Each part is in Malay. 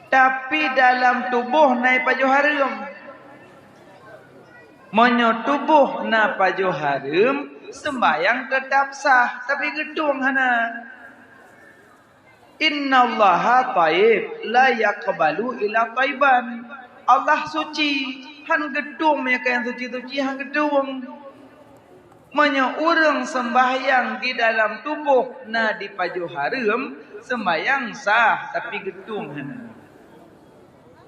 Tapi dalam tubuh nai pajuh harum. Monyo tubuh na pajuh harum, sembayang tetap sah. Tapi gedung hana. Innallaha taib la yaqbalu illa taiban. Allah suci. Han gedung yang kaya suci-suci han gedung. Monyo urang sembahyang di dalam tubuh na di pajuh harum, sembahyang sah tapi gedung hana.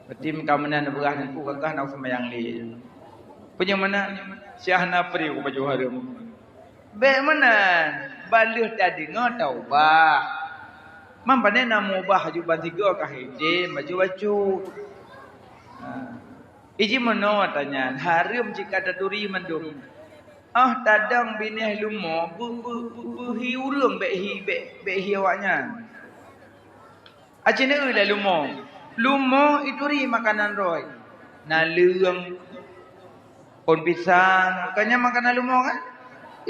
Berarti kamanan berah nanti kakak nak sembahyang li. Punya mana? Syahna peri ku baju harum. Baik mana? Baluh tadi ngau bah. Man pandai nak mubah juban tiga kah ije baju-baju. Iji mana tanya? Harum jika daduri mendung. Tadang binih lumo berhi urang be hi awaknya. Acine euy lumo. Lumo itu ri makanan roy. Naleung pon pisang, kanya makanan lumo kan?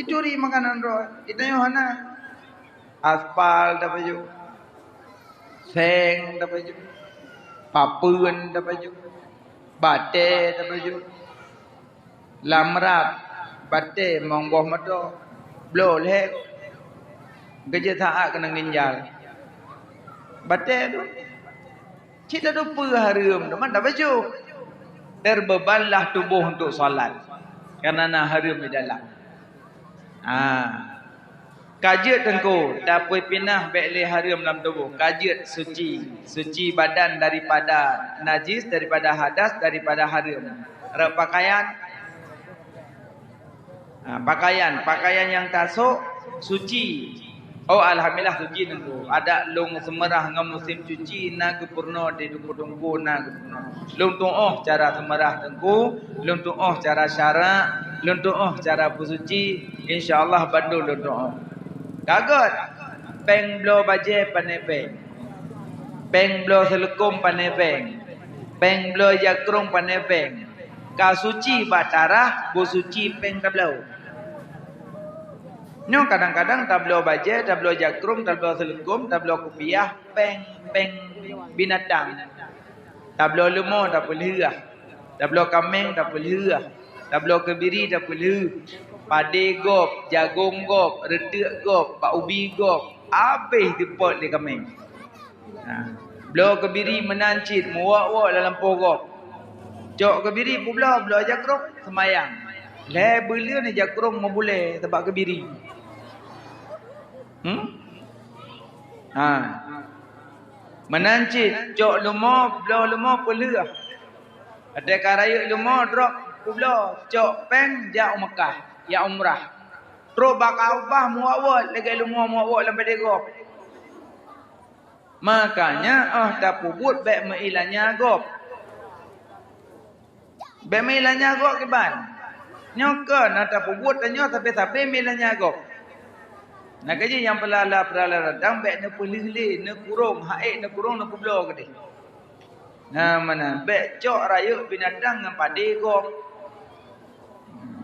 Itu ri makanan roy. Itu yohana. Aspal dapat ju. Seng dapat ju. Papeun dapat ju. Bate dapat ju. Lamrat bate mongboh mado. Blo lek. Kerja taat kena ginjal. Bate tu kita lupa harum, teman tak baju. Terbebanlah tubuh untuk solat. Kerana harum di dalam. Kajut tengku, dapat pinah bekli harum dalam tubuh. Kajut suci. Suci badan daripada najis, daripada hadas, daripada harum. Pakaian. Pakaian yang tasuk, suci. Oh alhamdulillah suci tengku. Ada long semerah ngam musim cuci na kepurno di dungku na kepurno. Long tuoh cara semerah tengku, long tuoh cara syarak, long tuoh cara bersuci, insyaallah bandul long tuoh. Kagot. Peng blo baje panepeng. Peng blo selekum panepeng. Peng blo jakrung panepeng. Ka suci batarah, bo suci peng tablau. Nyo kadang-kadang tablo baje, tablo jakrum, tablo selekum, tablo kupiah, peng binatang. Tablo lemo tak pelihah. Tablo kameng tak pelihah. Tablo kebiri tak pelihah. Pade gop, jagung gop, retek gop, pak ubi gop. Habis dipot di kameng. Blo kebiri menancit, muak-muak dalam pogok. Jok kebiri pula blo jakrum semayang. Le belia ni jakrum membule sebab kebiri. Menancit jok lumo blo lumo pelih. Ada karaya lumo drop blo jok peng ja Mekah ya umrah. Terus bakal ubah muawat lagi lumo muawat lampai degop. Makanya tak pubut bek meilanya gop. Bek meilanya gop kiban. Nyoka nak tak pubut tanya tapi meilanya gop. Nak kerja yang pelala radang bek ne pelih ne kurung haik ne kurung ne kublo ke dia. Mana bek cok raya binatang dengan pade gom.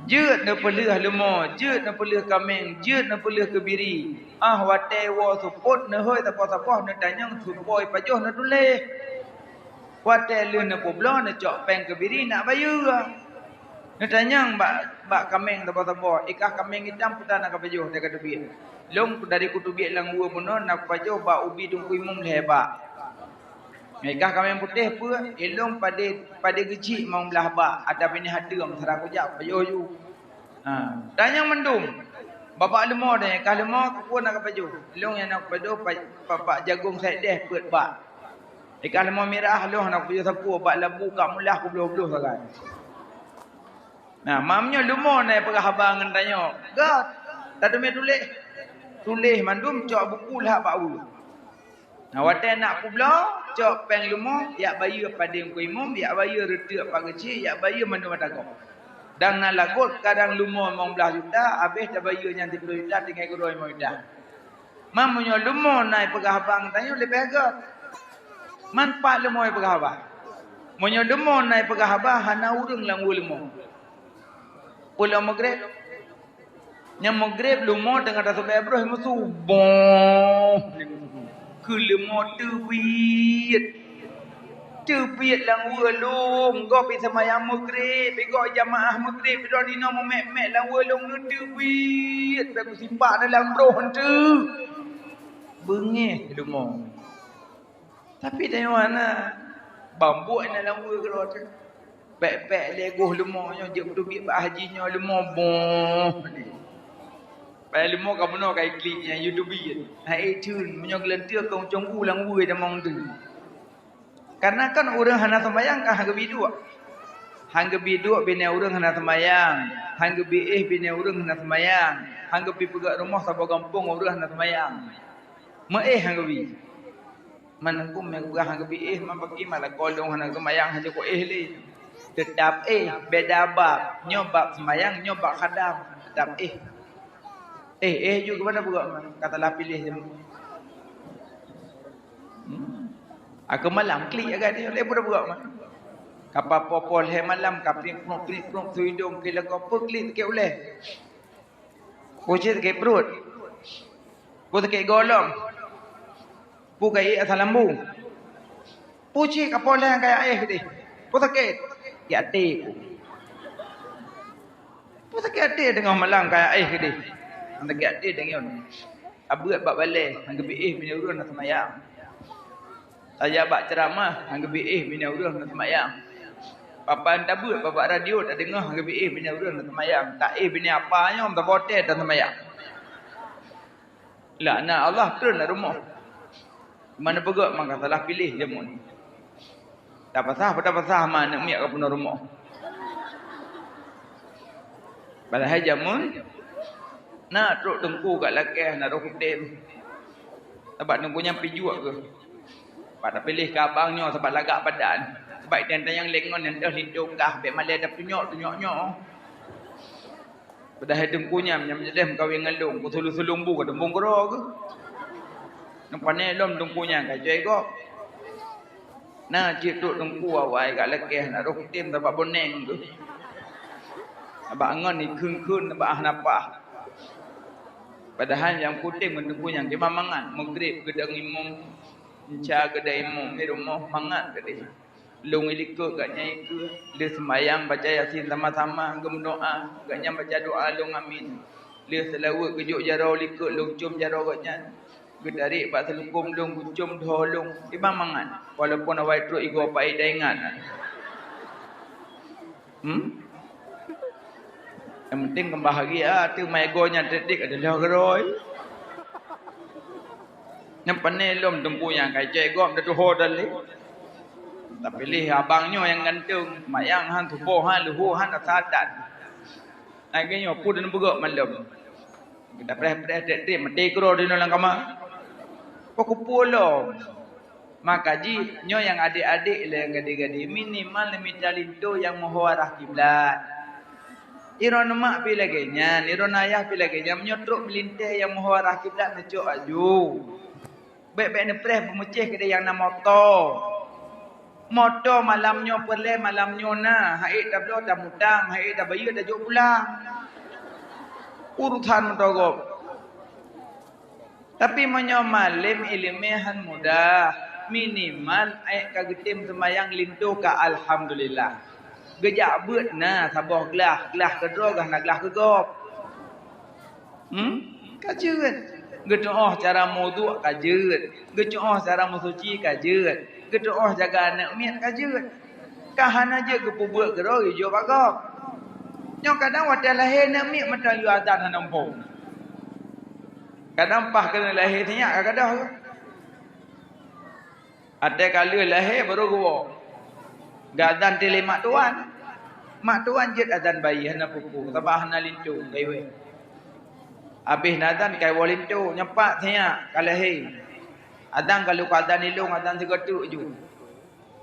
Jeut ne pelih lemo, jeut ne pelih kameng, jeut ne pelih kebiri. Wate wo suput ne hoi tapoh-tapoh ne tanyang supoi pajoh ne tuleh. Wate le ne kublo ne cok peng kebiri nak bayu. Ne tanyang bak kameng tapoh-tapoh, ikah kameng hitam putar nak pajoh dekat duit. Long dari kutubiat lang gua puno nak pajo ba ubi dungku imum lehba. Mereka kami putih pun elong pada gecik mau belah ba ada bini hadam sarang kujak pajo ju. Tanya mendum. Bapak lemo dah kah lemo ku nak pajo. Long yang nak pajo bapak jagung sai deh put ba. Ikan lemo merah long nak pajo sapu bak labu kat mulah ku beluh-beluh sangat. Mamnya lemo nai pegah abang tanya. God, tak ada tulis mandum cok buku lah pak ulu. Wate nak pula cok peng lumo yak bayu pada ku imum yak bayu retek pak kecil yak bayu mandum matagok. Dan nak lagut kadang lumo 15 juta habis dah bayu yang 30 juta tinggal ku 2 juta. Mamunyo lumo naik pegah abang tanya lebih agak. Manfaat lumo pegah abang. Munyo lumo naik pegah abang hana urang lang lumo. Pulau Maghrib yang Maghrib lumo dengan rasa bebrah musuh boh ke lumo tuwit Terpiat lang welung. Kau pergi semayang maghrib. Pergi jamaah maghrib. Pergi dina memek-mek lang welung. Terpiat. Pergi simpak dalam roh tu. Bengih lumong. Tapi dari mana? Bambuk dalam wel keluar tu. Pek-pek legoh lumongnya. Dia berdubik hajinya lumong. Boh. Pada lumong kau benar kau kliknya. You dubik. Hai tun. Menyogelentir kau conggu lang wel damang tu. Karena kan orang hana sembayang kan hangga biduk. Hangga biduk bina orang hana sembayang. Hangga biih bina orang hana sembayang. Hangga pi pegak rumah sabah kampung orang hana sembayang. Maih hangga bi. Manangkum yang pegak hangga biih man bagi malah kolong hana sembayang haja ko li. Tetap beda bab. Nyobab sembayang, nyobab khadam. Tetap juga mana pegak man. Katalah pilih je. Aku malam klik agak dia boleh buat mah. Kapal popol he malam kapring prong hidung kila kau klik ke boleh. Pucit ke perut. Pu ke golong. Pu ke asal lambu. Pucit kapal yang kayak air dia. Pu sakit. Ya ate. Pu sakit ate dengan malam kayak air dia. Anda ke ate dengan abuat bab balik hang gebi bini urang nak semayang. Saya bak ceramah, hang gebi bini urang nak semayang. Papan tabut, bapak radio tak dengar hang gebi bini urang nak semayang. Tak bini apa nyom tak bote tak semayang. Laknat Allah turun lah rumah. Mana pegak maka salah pilih je mun. Tak pasah mana miak ke punah rumah. Padahal jamun nak truk tengku kat lakeh nak roh kutem. Sebab tengku nyampi juga ke. Pada pilih ke abangnya sebab lagak badan. Sebab dia yang lengon yang dah lindung kah. Bek malai dah tunyok-tunyok-nyok. Padahal tengkunya menyedem kawin ngelung. Kusulung-sulung bu ke tembung kera ke. Nampak ni lom tengkunya kacau kok. Nah cik tuk tengku awal kat lakeh nak roh kutem sebab boneng ke. Sebab angon ni kun-kun sebab napah. Padahal yang kutem dengan tengkunya dia mangan. Maghrib gedang imam. Encah kedai imam di rumah mangat kedai. Long ilikut katnya itu. Dia sembahyang baca yasin sama-sama. Dia berdoa. Katnya baca doa long amin. Dia selawat kejuk jarau likut. Long cum jarau katnya. Dia tarik pak selukum long kucum dolong. Dia mangat. Walaupun awal teruk iku apa ida ingat. Yang penting kebahagia. Tu maegonya dedik adalah geroi. Yang penelom tempu yang kacau gom dah tuho dali. Tak pilih abangnya yang gantung. Mayang han tubuh han luhu han sadat. Akhirnya pun dan bergerak malam. Kita preh-preh dek mati kro di dalam kamar. Kok kupulom. Maka ji nyo yang adik-adik le yang gadi-gadi minimal mitalin tu yang muhawarah kiblat. Iron mak pilih genyan, iron ayah pilih genyan menyotrok melintas yang muhawarah kiblat necok aju. Baik-baik ni preh pemecih ke dia yang nak motor. Motor malamnya perle malamnya na. Haid dah belum dah mutang. Haid dah bayar dah jauh pulang. Urusan mentogop. Tapi menyomalim ilmihan mudah. Minimal ayat kagetim semayang lintu ka alhamdulillah. Gejak buat na sabah gelah kedua gah nak gelah kegop. Kajian. Gedoah cara muduk kajut. Gedoah cara musuci kajut. Gedoah jaga anak miat kajut. Kahan aja ke pubuk geroi jo bagok. Nyok kadang wadah lahir nak miat macam yu azan hanampung. Kadang pah kena lahir tinyak kadang. Ada kali lahir baru gua. Gazan tele mak tuan. Mak tuan jet azan bayi hana pupu. Sabah hana lintu gaiwe. Habis nazan kai walin tu nyepak saya kalau hei. Adang kalau azan ilung azan segetuk ju.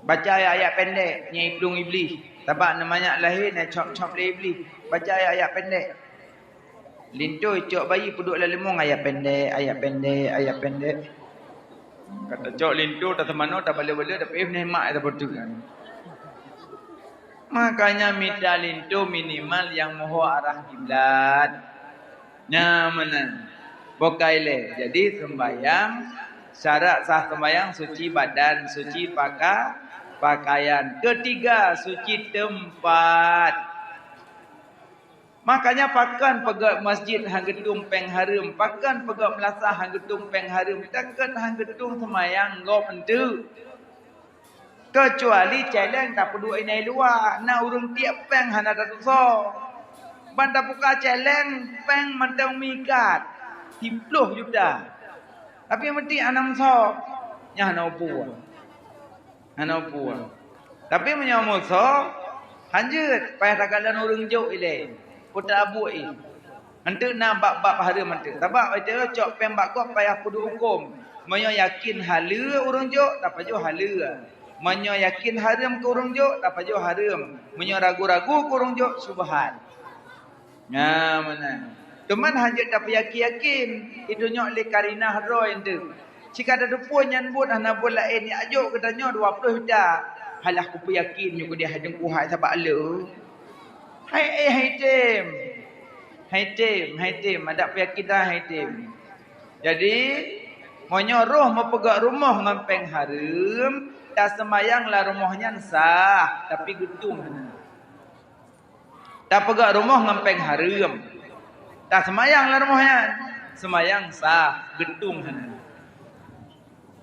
Baca ayat pendek nyai pelung iblis. Sebab namanya lahir nak cop-cop le iblis. Baca ayat pendek. Lintu cok bayi puduk dalam lemong ayat pendek. Kata cok lintu tak semano tak bala-bala tapi ni mak tak betul kan. Makanya minta lintu minimal yang moho arah kiblat. Nyamanan bokaile. Jadi sembahyang syarat sah sembahyang suci badan, suci pakaian, pakaian. Ketiga, suci tempat. Makanya pakan pegak masjid hang gedung peng harum, pakan pegak melasah hang gedung peng harum, takkan hang gedung semayang ngop entu. Kecuali celeng tak perlu inai luar, na urung tiap peng hana tak so. Banda buka celeng peng mantang mikat 10 juta. Tapi mesti anam so, nya hana upu. Hana upu. Tapi menyamu so, hanjut payah takalan urung jauh ile. Putar abu i. Hantu na bab-bab harum hantu. Tabak itu cok peng bak kok payah kudu hukum. Menyo yakin hala urung jauh tak paju hala. Menyo yakin haram ke urung jauh tak paju haram. Menyo ragu-ragu ke urung jauh subhan. Nah, mana? Teman hanjut tak yakin itu nyok le karina roy ente. Jika ada pun yang buat hana pun lain ni ajuk katanya 20 juta. Halah ku yakin nyok dia hadeng ku hai sabak le. Hai tim ada yakin dah hai tim. Jadi monyo roh mepegak rumah ngampeng harum, tak semayanglah rumahnya sah tapi gedung. Tak pegak rumah ngampeng harum. Tak semayanglah rumahnya. Semayang sah gedung.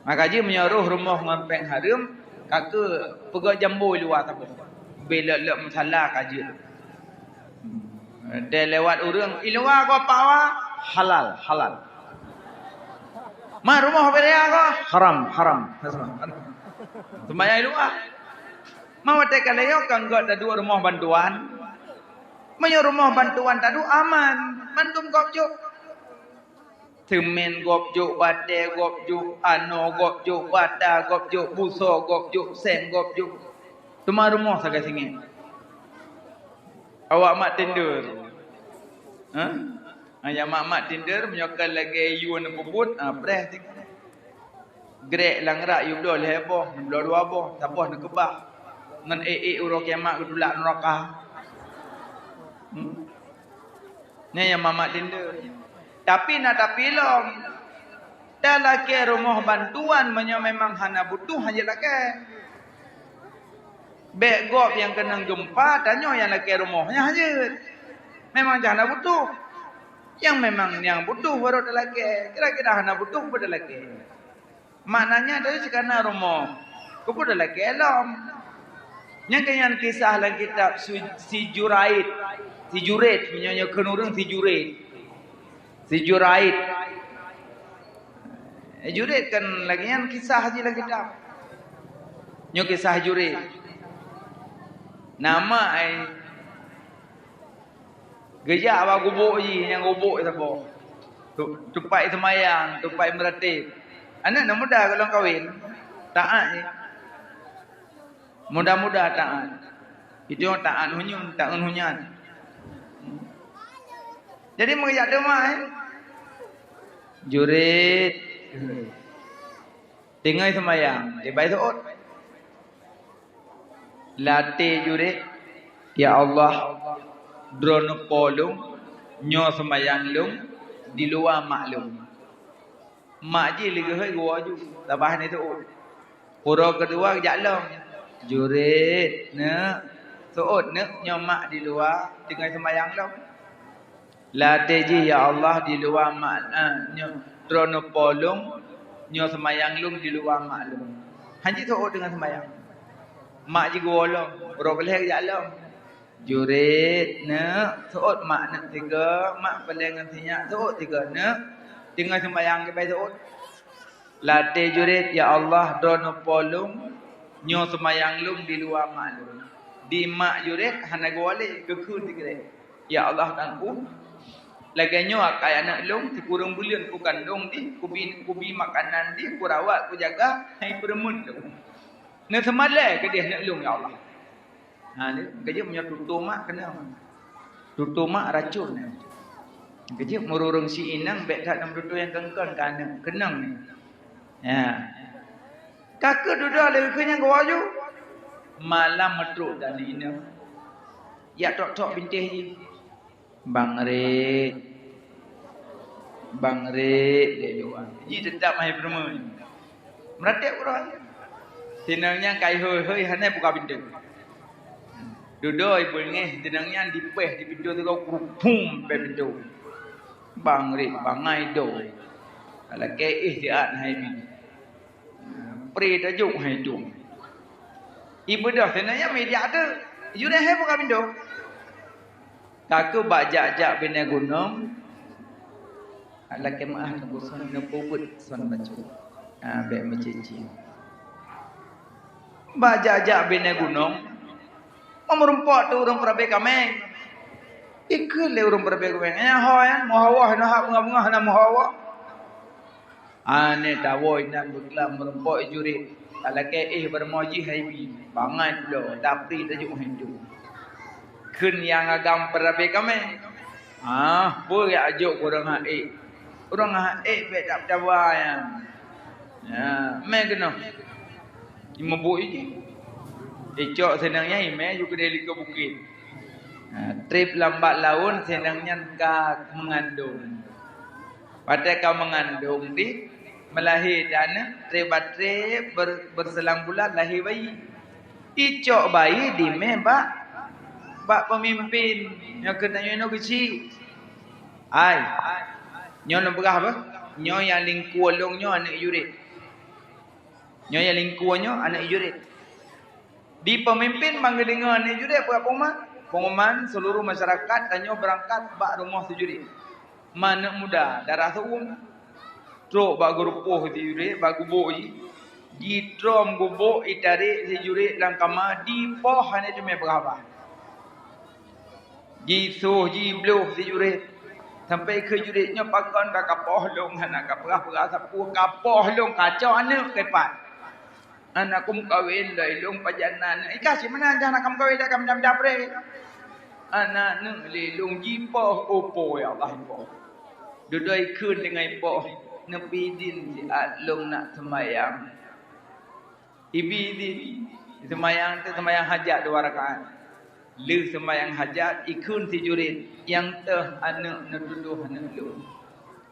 Maka je menyuruh rumah ngampeng harum, kaka pegak jambu luar tak apa. Bila lek masalah kaji. Dia lewat urang, luar kau apa? Halal. Ma rumah beria kau? Haram. Semayang luar. Mau tekan leo kan gak ada dua rumah bantuan. Menyo rumah bantuan tadu aman. Mantum gopjuk. Semen gopjuk, bate gopjuk, ano gopjuk, bata gopjuk, buso gopjuk, sen gopjuk. Tuma rumah saga singi. Awak mak tender. Ayah mak tender menyokal lagi you na puput, preh tik. Grek langrak you dol heboh, dua boh, taboh nak kebah. Ngan urok kiamat kedulak neraka. Ni yang mamak tender. Tapi lom. Dah laki rumah bantuan memang hana butuh hanya laki. Begop yang kena gempa tanya yang laki rumahnya hanya. Memang jangan butuh. Yang memang yang butuh baru dah laki. Kira-kira hana butuh pada laki. Maknanya dari sekana rumah. Kau dah laki elom. Yang kenyan kisah dalam kitab si Jurait menyanyi kenurung si Jurait. Jurait kan lagi yang kisah haji lagi kitab. Nyo kisah Jurait. Nama ai gejak awak gubuk je yang gubuk siapa. Tupai semayang, tupai meratib. Anak nak muda kalau kahwin, taat je. Mudah-mudah taat. Itu yang taat hunyun, taat hunyan. Jadi mengajak demai. Jurit. Tinggal semayang. Dia baik suut. Latih jurit. Ya Allah. Drone polung. Nyo semayang lung. Di luar maklum. Mak je lagi hai gua ju. Tabah ni suut. Pura kedua kejak long. Jurit. Nak. Suut nak. Nyo mak di luar. Tinggal semayang lung. Latih je ya Allah di luar maknanya drone polong nyo semayang lung di luar maklum. Hanji suut dengan semayang. Mak je golong, ro boleh jalan. Jurit nak suut mak nak tiga, mak peleng dengan sinyak suut tiga nak tinggal semayang ke baik suut. Latih jurit ya Allah drone polong nyo semayang lung di luar maklum. Di mak jurit hana golek kekun tiga. Ya Allah tangku lagi nyo akai anak long si kurang bulan ku kandung di kubi makanan di ku rawat ku jaga hai peremun tu. Ne semale ke dia nak long ya Allah. Ha ni kerja punya tutu mak kena. Tutu mak racun. Kerja mururung si inang bek tak nam tutu yang kengkang kana kenang ni. Ya. Kakak duduk lagi kenyang gua ju. Malam metruk dan ina. Ya tok-tok bintih je. Bang Red dia luar. Ji tetap mai perma ni. Meratip orang. Senangnya kai hoi hanai buka pintu. Dudoi bengeh senangnya dipeh di pintu tu kau pum pe pintu. Bang ri bangai do. Ala ke ihtiat hai bin. Pri tajuk hai tu. Ibu dah senangnya media tu. You dah hai buka pintu. Kaku bajak-jak bina gunung. Ala ke maah tu son no pubut son bacu. Be mencici. Bajak-jak bina gunung. Merempok tu urang perabe kami. Ikut le urang perabe kami. Hoyan mohawah na hak bunga-bunga na mohawah. Ane tawoi nan buklam merempok juri. Ala ke bermoji hai bi. Bangan lo tapi tajuk hindu. Kun yang agam perabe kami. Boleh ajuk orang haik. Orang haik be tak dawa yang. Me kena. Imabuk je. Icok senangnya ime juga dari ke bukit. Trip lambat laun senangnya kau mengandung. Pada kau mengandung di melahir dana trip berselang bulan lahir bayi. Icok bayi di me bak pemimpin yang kena nyono kecil. Ai. Nyono berah apa? Nyo yang lingkuan long nyo anak yurit. Nyo yang lingkuannya anak jurid. Di pemimpin bangga dengar anak jurid apa pengumuman seluruh masyarakat tanyo berangkat bak rumah si jurid. Mana muda darah suum. Trok bak gurupuh si jurid bak gubuk ji. Di trom gubuk itarik si jurid dalam kamar di poh hanya cuma berapa. Ji suh ji bluh si jurid. Sampai ke juridnya pakon dah kapoh long anak kaperah sapu kapoh long kacau anak kepat. Anak kum kawin dah ilung pajanan. Kasih mana jangan kamu kawin dah kamu jam japre. Anak neng lilung jipoh opo ya Allah ipoh. Dudoi kun dengan ipoh nepi din si alung nak semayang. Ibi din semayang tu semayang hajat 2 rakaat. Lu semayang hajat ikun si jurid yang teh anak nak tuduh anak lu.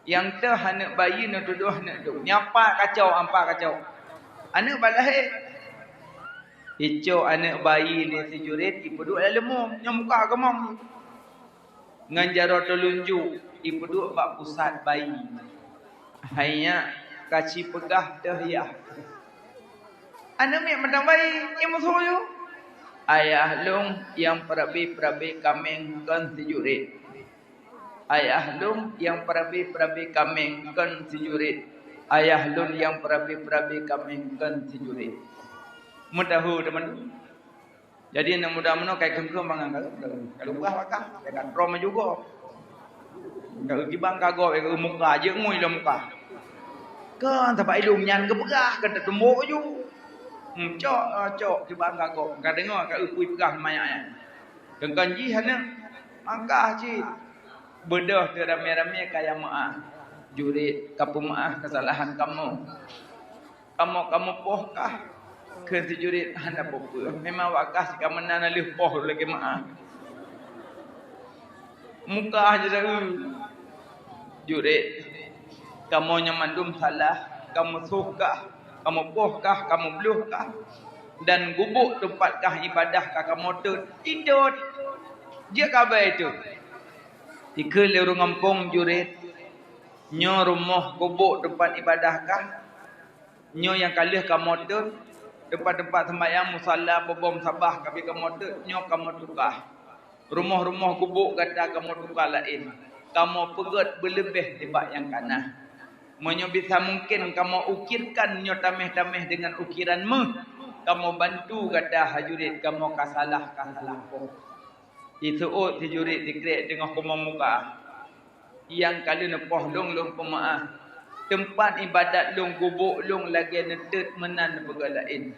Yang teh anak bayi nak tuduh anak lu. Nyapa kacau ampa kacau. Anak balahir. Icok anak bayi ni si jurid ibu duk dalam lemum, muka gemam. Ngan jaro telunjuk ibu duk bak pusat bayi. Hanya kaci pegah dahiyah. Anak mi mandang bayi, ibu suyu. Ayah long yang perabi kameng kan si jurid. Ayah long yang perabi kameng kan si jurid. Ayah lun yang perabi kami kan si jurid. Mudahu teman. Jadi nak mudah mana kai kem bangang kalau buah wakah dekat rom juga. Kalau gibang kago ke muka je ngui lo muka. Kan sampai ilum nyan ke begah kan tembok ju. Cok gibang kago. Ka dengar ka upui pegah mayat. Dengkan ji hana angkah ji. Bedah tu rame-rame kaya maaf. Jurid kapu maaf kesalahan kamu. Kamu pohkah ke si jurid hendak apa? Memang wakah si kamu nana lih poh lagi maaf. Muka aja dah. Jurid kamu nyamandum salah, kamu suhkah, kamu pohkah, kamu bluhkah dan gubuk tempatkah ibadahkah kamu tu tidur. Dia kabar itu. Tiga lorong kampung jurid. Nyo rumah gubuk tempat ibadahkah? Nyo yang kalih kamu tu tempat-tempat sembahyang musalla bobom sabah kabi kamu tu nyo kamu tukar. Rumah-rumah gubuk kata kamu tukar lain. Kamu pegat berlebih dibak yang kanah. Menyo bisa mungkin kamu ukirkan nyo tameh-tameh dengan ukiranmu. Kamu bantu kata hajurit kamu kasalah pun. Itu si jurit dikrek dengan kumam muka. Yang kali nepoh long pemaaf. Tempat ibadat long gubuk long lagi netet menan nepegat lain.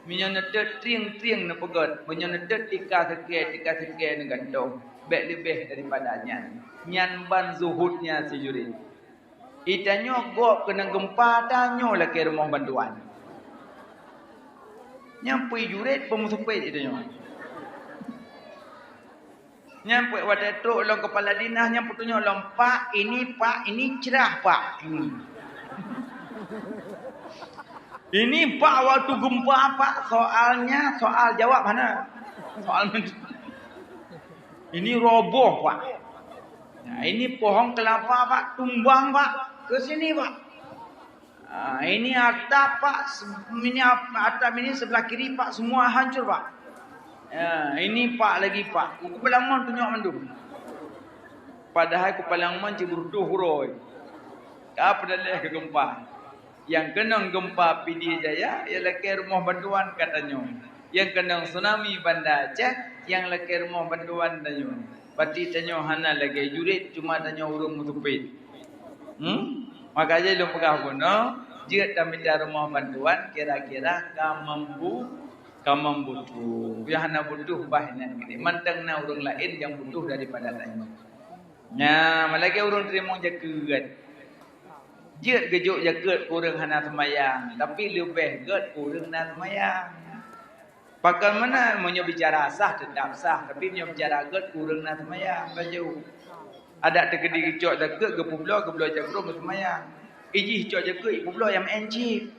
Minyo netet triang nepegat. Minyo netet tika sekian negantong. Baik lebih daripadanya. Nyan ban zuhudnya si jurid. Itanyo gop kena gempa tanyo lagi rumah bantuan. Nyampai jurid pemusupit itanyo. Nyampai wadah truk long kepala dinas nyampai tunjuk long pak ini cerah pak. Ini Pak waktu gempa Pak soalnya soal jawab mana? Soal ini roboh Pak. Nah, ini pohon kelapa Pak tumbang Pak ke sini Pak. Ini atap Pak, ini atap ini sebelah kiri Pak semua hancur Pak. Ini Pak lagi Pak. Kepala Mon tunjuk mandu. Padahal kepala Mon ciburduh huroi. Apa dah ke gempa? Yang kena gempa PD Jaya, yang laki rumah bantuan katanya. Yang kena tsunami Banda Aceh, yang laki rumah bantuan tanya. Berarti tanya hana lagi jurit, cuma tanya urung mutupit. Makanya lu pegah pun, jika tak minta rumah bantuan, kira-kira kamu butuh. Yang hana butuh bahagian ini. Mantang na urung lain yang butuh daripada tanya. Nah, malaki urung terima jaga. Jut gejuk jagat kurang hana semayang. Tapi lebih get kurang hana semayang. Pakai mana punya bicara sah tetap sah. Tapi punya bicara get kurang hana semayang. Baju. Ada terkedi gejok jagat ke publo jagrong ke semayang. Iji gejok jagat publo yang mencip.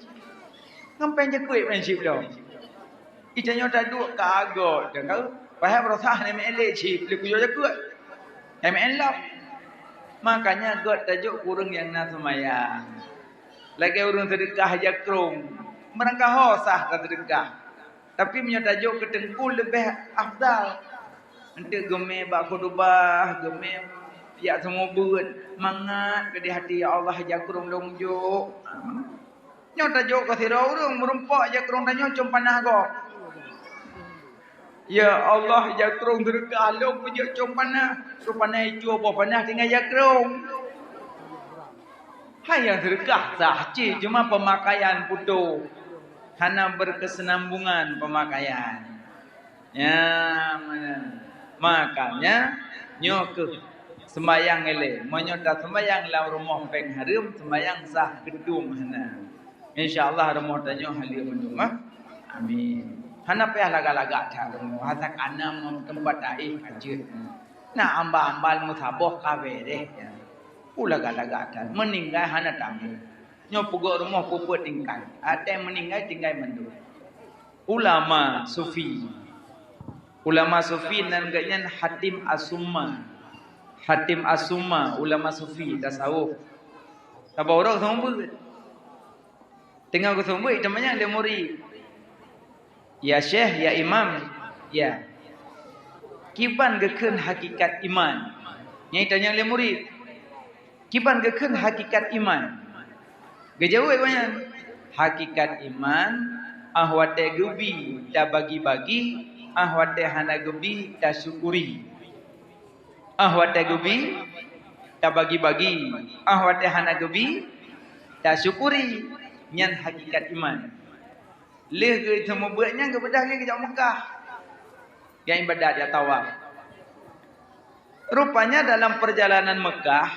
Ngapain jagat mencip lo? Ijanya tak duduk kagot. Jangan paham rosah ni melek cip. Lepas gejok jagat. MN makanya God tajuk kurang yang nak semayang. Lagi urung sedekah jakrung. Merangkah hosah tak sedekah. Tapi punya tajuk ketengkul lebih afdal. Nanti gemeh bak khutbah, gemeh ya semua buat mangat ke di hati ya Allah jakrung longjuk. Nyo tajuk ke sira urung merumpak jakrung tanyo cum panah go. Ya Allah jakrung sedekah long pujuk cum panah. So panah hijau apa panah tinggal jakrung. Hai yang sedekah sah. Cuma pemakaian putus. Hana berkesenambungan pemakaian. Ya mana. Makanya nyok sembayang ele. Menyota sembayang lau rumah peng harum. Sembayang sah gedung hana. InsyaAllah rumah tanya halim rumah. Amin. Hana payah laga-laga dah rumah. Hasak anam tempat air kajir. Nah ambal-ambal mutabah kabe deh. Laga-laga dah. Meninggal hana tamu. Nyo pugak rumah puput tinggal. Ada yang meninggal tinggal mandu. Ulama Sufi. Ulama Sufi nan gaknya Hatim Asumma. Hatim Asumma ulama Sufi tasawuf. Apa orang sombong? Tengah ke sombong namanya dia murid. Ya Syekh, ya Imam. Ya. Kiban geken hakikat iman. Nyai tanya le murid. Kiban geken hakikat iman. Gejauh banyak. Hakikat iman ahwate gubi ta bagi-bagi, ahwate hana gubi ta syukuri. Ahwate gubi ta bagi-bagi, ahwate hana gubi ta syukuri. Nyan hakikat iman. Leh ke semua buatnya kepada ke jauh Mekah. Yang ibadat ya tawaf. Rupanya dalam perjalanan Mekah,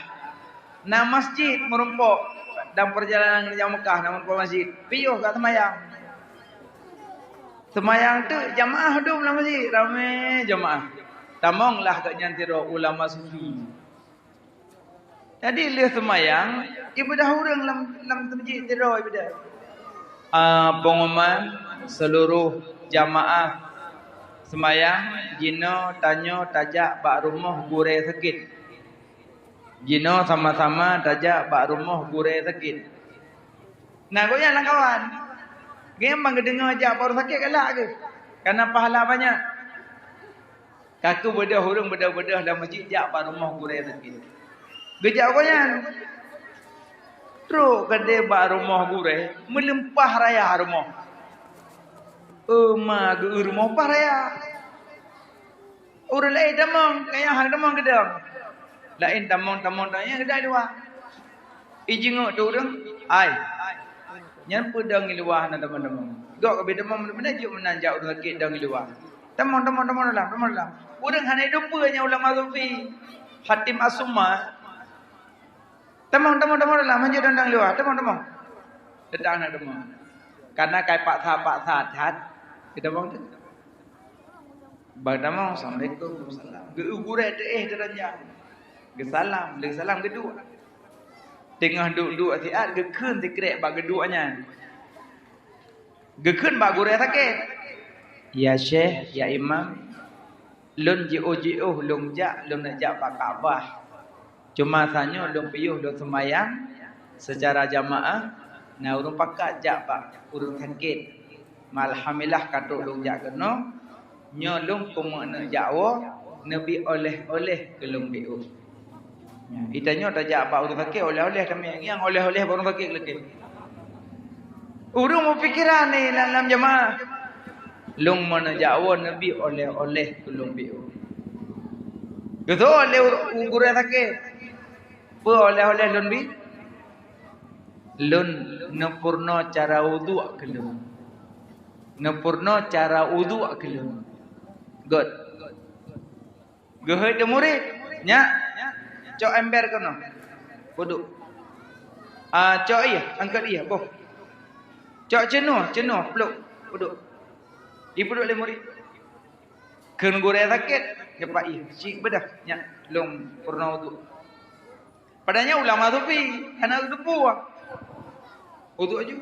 nah masjid merumpuk dalam perjalanan ke jauh Mekah, namun ke masjid, piuh kat semayang. Semayang tu jamaah hidup dalam masjid, ramai jamaah. Tamonglah kat nyantiro ulama Sufi. Jadi leh semayang, ibadah orang dalam masjid tidur ibadah. Pengumuman seluruh jamaah semayang jino tanyo tajak bak rumah gure sakit. Jino sama-sama tajak bak rumah gure sakit. Nah goyang lah kawan. Gemang dengar ajak baru sakit galak ke? Karena pahala banyak. Kaku bedah hurung bedah-bedah dalam masjid jak bak rumah gure sakit. Gejak goyang. Teruk kedai bak rumah gure melempah raya rumah. Ma ge rumah apa raya? Orang lain tamang, kaya hang tamang gedang. Lain tamang tanya gedang dua. Ijingok tu dong. Ai. Nyan pedang luah na teman-teman. Gok ke tamang benar je menanjak orang sakit dang luah. Tamang dalam. Orang hanai dupanya ulama Sufi. Hatim Asumma. Tamang dalam hanya dandang luah. Tamang. Dedang nak demang. Karena kai pak sahat hat. Kita bang tu. Bang tamang assalamualaikum salam. Ge ugure teranjang. Ge salam kedua. Tengah duduk atiat ge keun ti krek bak geduanya. Gekun bak gurih sakit. Ya Syekh, ya Imam, lun jiu lung jak nak jak pak Kaabah. Cuma tanya lung piyuh lung sembahyang secara jamaah, nah urung pakat jak pak urung sakit. Alhamdulillah katuk lung jak kena, nyo lung kumo nak jakwo, nabi oleh-oleh ke lung biu. Itanya tak jak pak urung sakit oleh-oleh kami yang oleh-oleh urung sakit lagi. Urung fikiran ni dalam jamaah. Lung mana jakwo nabi oleh-oleh ke lung biu. Gitu oleh gurih sakit. Apa oleh-oleh lun bi? Lun nempurna cara wudu' ke lun. Nempurna cara wudu' ke lun. Good. Gehoi de murid. Nya. Cok ember kono. Wudu'. Cok iya, angkat iya, boh. Cok jenuh, peluk, wudu'. Dipeluk oleh murid. Keun gurih sakit, cepat iya. Cik bedah, nya lung purna wudu'. Padahal ulama sufi, anak depu. Wudu' aja.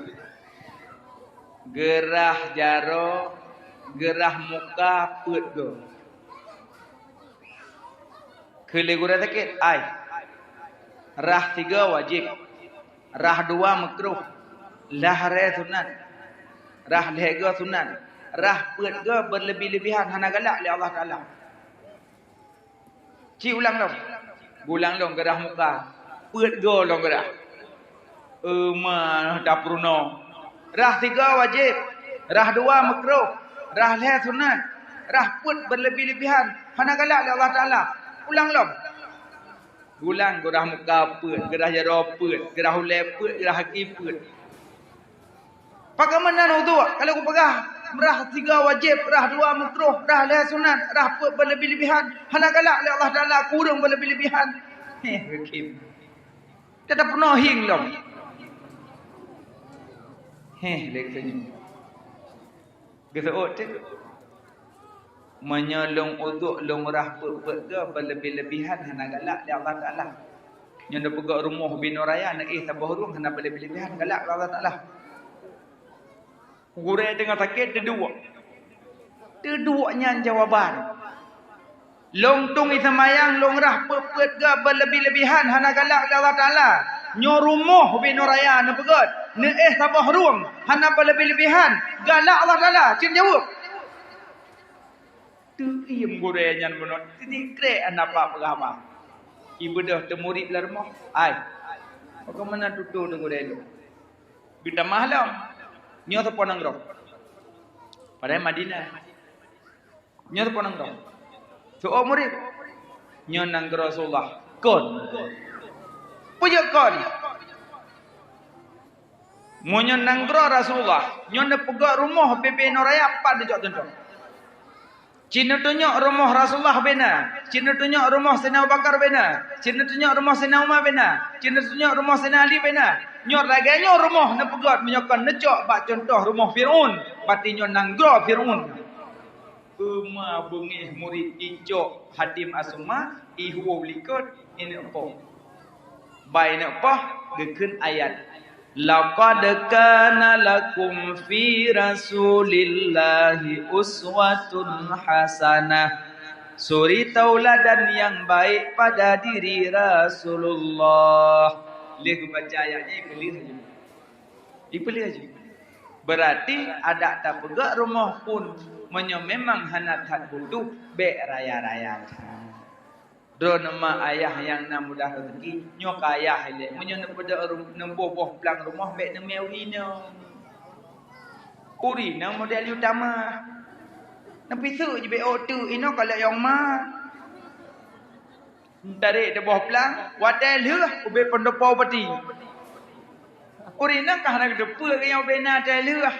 Gerah jaro, gerah muka, peut go. Kele gurih sakit, ai. Rah 3 wajib. Rah 2 makruh. Lahre sunat. Rah lega sunat. Rah peut go berlebih-lebihan hana galak oleh Allah Taala. Ci ulang dong. Ulang dong gerah muka. Peut go dong gerah. Mah dapurno. Rah 3 wajib. Rah 2 makruh. Rah le sunat. Rah peut berlebih-lebihan hana galak oleh Allah Taala. Ulang dong. Ulang gerah muka peut, gerah jaro peut, gerah ulai peut, gerah kaki peut. Pakai mana wudu? Kalau aku pegah rah 3 wajib, rah 2 makruh, rah le sunat, rah peut berlebih-lebihan hana galak oleh Allah Taala kurang berlebih-lebihan. Hakim. Kita pernah hing dong. Lek senyum. Gesot tu. Menyolong uduk long rah peut ke berlebih-lebihan hana galak oleh Allah Taala. Yang dah pegak rumah bina raya nak tabah rumah hana berlebih-lebihan galak oleh Allah Taala. Gurih dengan sakit Terduanya jawaban. Long tung isamayang long rah peut ke berlebih-lebihan hana galak oleh Allah Taala. Nyo rumah bina raya nak pegat. Nak tabah rumah hana berlebih-lebihan galak Allah Taala. Cik jawab. Tu iem gurih nyan menot. Ini krek anak pak berapa. Ibu dah temurid lah rumah. Ai. Bagaimana tutur dengan gurih tu? Kita malam. Nyo tu ponang roh. Pada Madinah. Nyo tu ponang roh. So murid. Nyo nang Rasulullah. Kon. Pujuk kon. Munyo nang Rasulullah. Nyo nak pegak rumah bebe noraya apa dia contoh. Cina tunjuk rumah Rasulullah bina. Cina tunjuk rumah Sayyidina Abu Bakar bina. Cina tunjuk rumah Sayyidina Umar bina. Cina tunjuk rumah Sayyidina Ali bina. Nyor laganya rumah nak pegat menyokan necok bak contoh rumah Firaun. Pati nyor nanggro Firaun. Uma bengih murid incok Hadim Asma ihu likut ini apa? Bai nak apa? Gekun ayat. Laqad kana lakum fi Rasulillahi uswatun hasanah. Suri tauladan yang baik pada diri Rasulullah. Lihat baca ayatnya dipelih aja. Berarti ada tak pegak rumah pun memang hanat hat butuh be raya-raya. Do nama ayah yang nak mudah rezeki nyok ayah ile menyo pada nemboh pelang rumah be neme urina model utama napi su je be otu ino kalau yang ma tarik de boh pelang wadai leuh ube pendopo pati urina kah nak depu ke yang bena tai leuh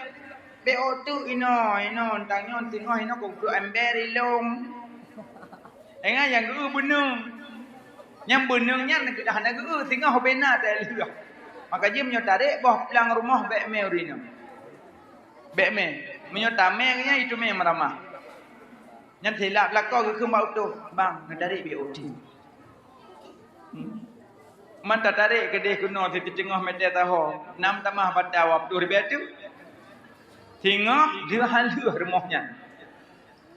be otu ino tangon tengah ino ko ember ilong. Engan yang geu benung. Yang benungnya dah nak geu tengah bena tak leh. Maka dia menyotarik boh pelang rumah bek me urina. Bek me. Menyotamenya itu me meramah. Yang silap belaka ke mau tu. Bang, nak tarik bi oti. Man tak tarik ke dia kuno di tengah meter tahu. 6 tambah pada waktu ribu tu. Tengah dia haluh rumahnya.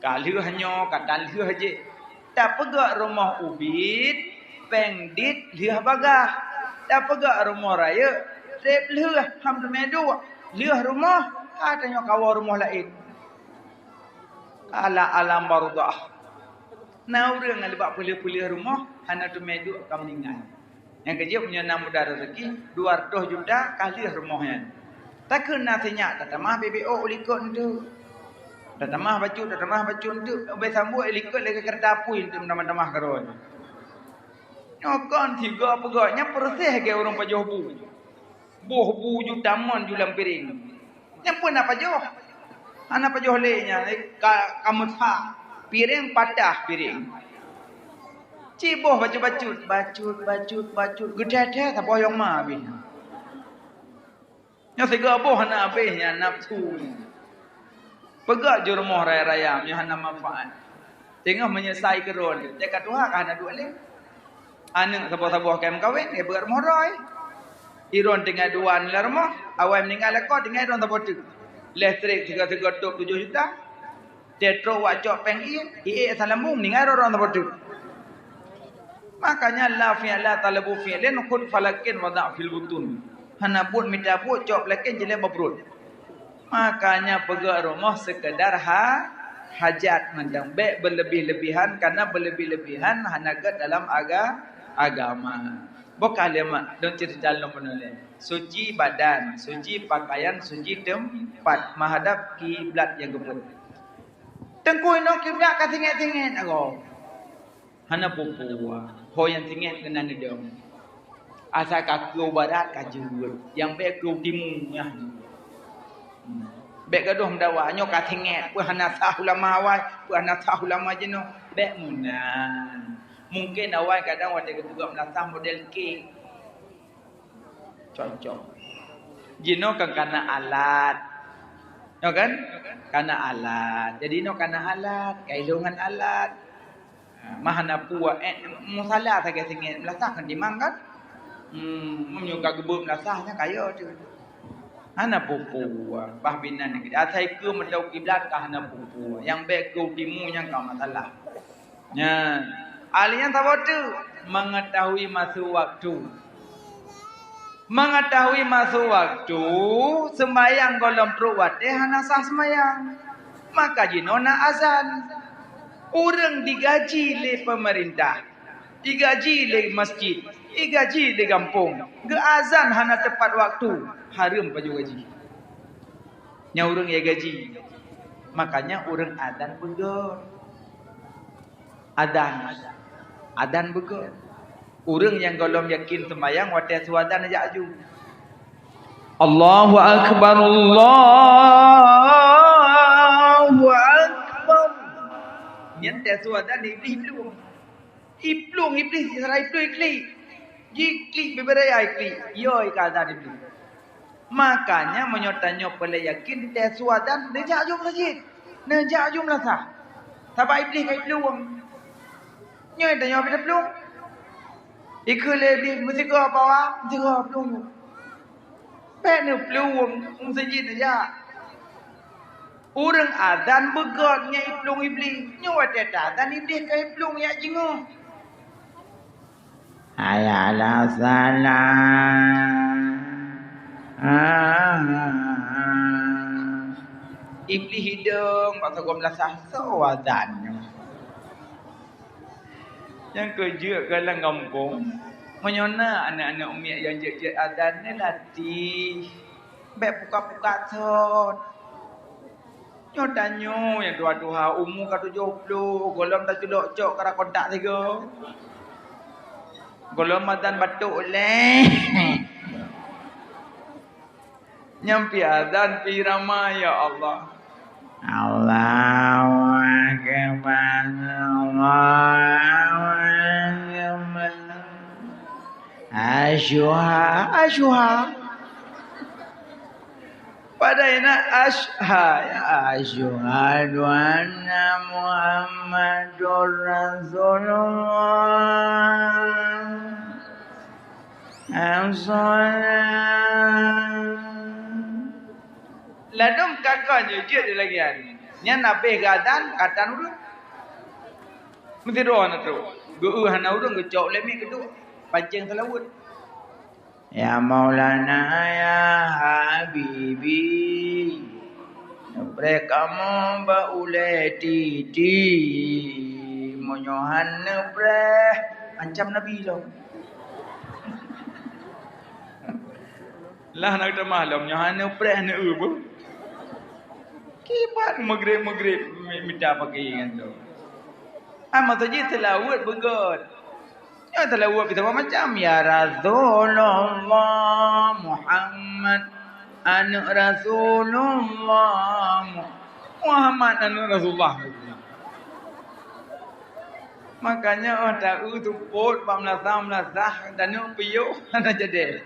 Kalau hanya kata liu aja. Tak pegak rumah ubit, pengdit liu bagah. Tak pegak rumah raya, rep liu ham medu. Liu rumah, katanya kawan rumah lain. Kala alam barudah. Nah orang yang lebak pulih-pulih rumah, hana tu medu akan meninggal. Yang kerja punya 6 muda rezeki, 200 juta kali rumahnya. Tak kena tanya, tak tamah BBO ulikot tu. Tak tamah baju tu. Obey sambut ulikot lagi kereta apui tu tamah karon. Nyokon 3 pegaknya persih ke orang pajoh bu. Boh bu ju tamon ju dalam piring. Yang pun apa joh? Anak pajoh lehnya, kamu tak. Piring patah piring. Ciboh bacut. Gede-gede tak boh yang ma habis. Yang sega boh anak habisnya nafsu. Pegak je rumah raya-raya yang hana manfaat. Tengah menyesai kerun. Cakap Tuhan kan ada 2 leh. Anak sabuh-sabuh kem kawin dia berat rumah roy. Iron tinggal 2 dalam rumah, awal meninggal lekor tinggal iron sabuh tu. Listrik 3 tok 7 juta. Tetro wajok pengin, salamum meninggal orang sabuh tu. Makanya la fi'la talabu fi'lin khul falakin wada' fil butun. Hana pun minta pun cok lakin jele mabrur. Makanya pegak rumah sekedar hajat mandang baik berlebih-lebihan karena berlebih-lebihan hana ke dalam agama. Bukan lemak don cerita dalam menulis. Suci badan, suci pakaian, suci tempat menghadap kiblat yang gebut. Tengkui no kiblat ka tingit-tingit aku. Hana pupua. Ho yang tingit kena nedam. Asal kaku barat kajur. Yang baik ku timur ya. Baik gaduh mendawa nyo ka tingit. Pu hana sah ulama awal, pu hana sah ulama jeno. Baik munan. Mungkin awal kadang wada ketugas melatah model K. Cocok. Jino kan karena alat. No kan? Karena alat. Jadi no karena alat, kailungan alat. Mahana puak musalah tak singit melatah kan dimang kan? Menyuka gebuk melatahnya kaya tu. Hana pupuak. Bah binan ni. Asai ke mendau kiblat ka hana pupuak. Yang baik ke timu yang kau masalah. Ya. Alian tahu tu mengetahui masa waktu. Mengetahui masa waktu sembahyang golong peruat hana sah sembahyang. Maka jinona azan. Orang digaji oleh pemerintah. Digaji oleh masjid. Digaji oleh kampung. Ke azan hana tepat waktu. Haram paju gaji. Nya orang yang gaji. Makanya orang adan betul. Adan betul. Orang yang golong yakin sembahyang wadah suadan aja aju. Allahu akbar, Allahu akbar. Yang dah suadan iblis belum. Iblis serai itu ikli. Ikli beberapa ikli. Yo ikazan iblis. Makanya menyotanya pula yakin dah suadan nejak aju masjid. Nejak aju melasa. Sebab iblis kai belum. Nyo tanya apa belum? Ikule di mesti ke apa wah? Mesti ke belum. Pek ni belum masjid aja. Orang adan begatnya iplung iblis. Nyo ada adan iblis kai belum ya jingo. Ayalah salam. Iblis hidung pasal gua melasah sawadannya. Yang kerja kalau kampung menyona anak-anak umi yang je adan ni latih. Baik buka-buka thon. Nyo tanyo yang dua-dua umur ka 70, golong tak culok cok kara kontak 3. Golong madan batuk leh. Nyampi adan pi ramai ya Allah. Allahu akbar. Allahu akbar. Asyuha. Pada ina asyhadu anna Muhammadur Rasulullah. Ladum kakak je dia lagi an. Nya nabe gadan katan urang. Mesti doa na tu. Geu hana urang gecok lemi kedua. Pancing selawut. Ya Maulana ya Habibi. Mereka memba ule titi. Monyohan nebreh. Ancam Nabi lo. Lah nak malam nyohan nebreh ne ubu. Kibat maghrib minta pakai kan tu. Amat saja telawut begot. Ya telawut kita macam ya Rasulullah Muhammad anak Rasulullah Muhammad anak Rasulullah. Makanya tahu tu pot pamlasah dan nak piu ada jadi.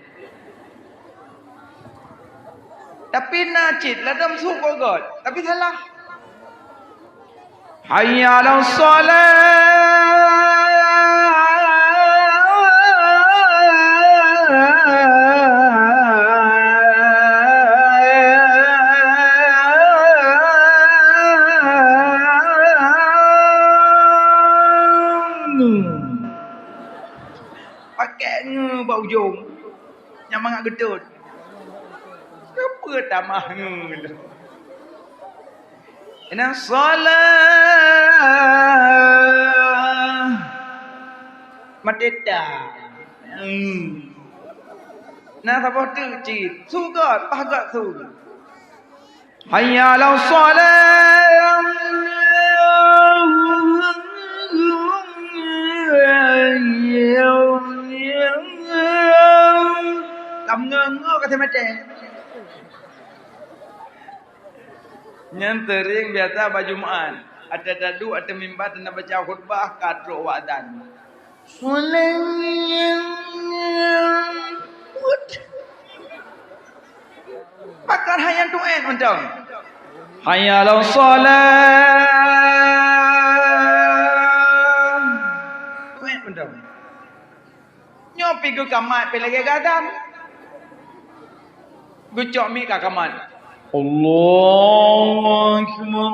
Tapi najis lah dalam suku God. Tapi salah. Hayya 'alas pakai bau ujung. Yang mangak gedut. Apa tamah ngeul. Inna salat mateta. Nah apa tu cik? Sugat, pagat tu. Hayya 'alas salat. Cầm ngơ cái thêm mate. Yang tering biasa baju Jumaat. Ada dadu, ada mimbar dan baca khutbah katro wa'dan. Pakar hayang tu'en macam. Hayya 'alas salat. Tu'en macam. Nyopi ke kamat pergi lagi gadan. Gucok mi ke kamat. Allahu Akbar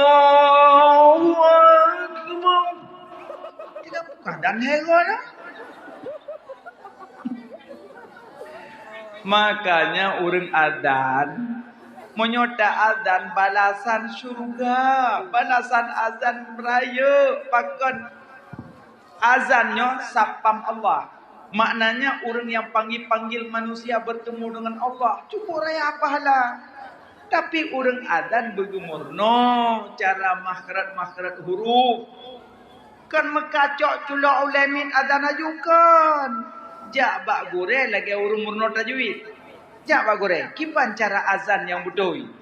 Allahu Akbar. Tidak keadaan heran. Makanya urang azan menyota azan balasan syurga, balasan azan raya, pakon azannya sapam Allah. Maknanya orang yang panggil manusia bertemu dengan Allah cukup raya pahala. Tapi orang azan bergemurno cara makhraj huruf. Kan mekacok cula ulamin azan ajukan. Jak bak gore lagi orang murno tajwid. Jak bak gore. Kipan cara azan yang betul.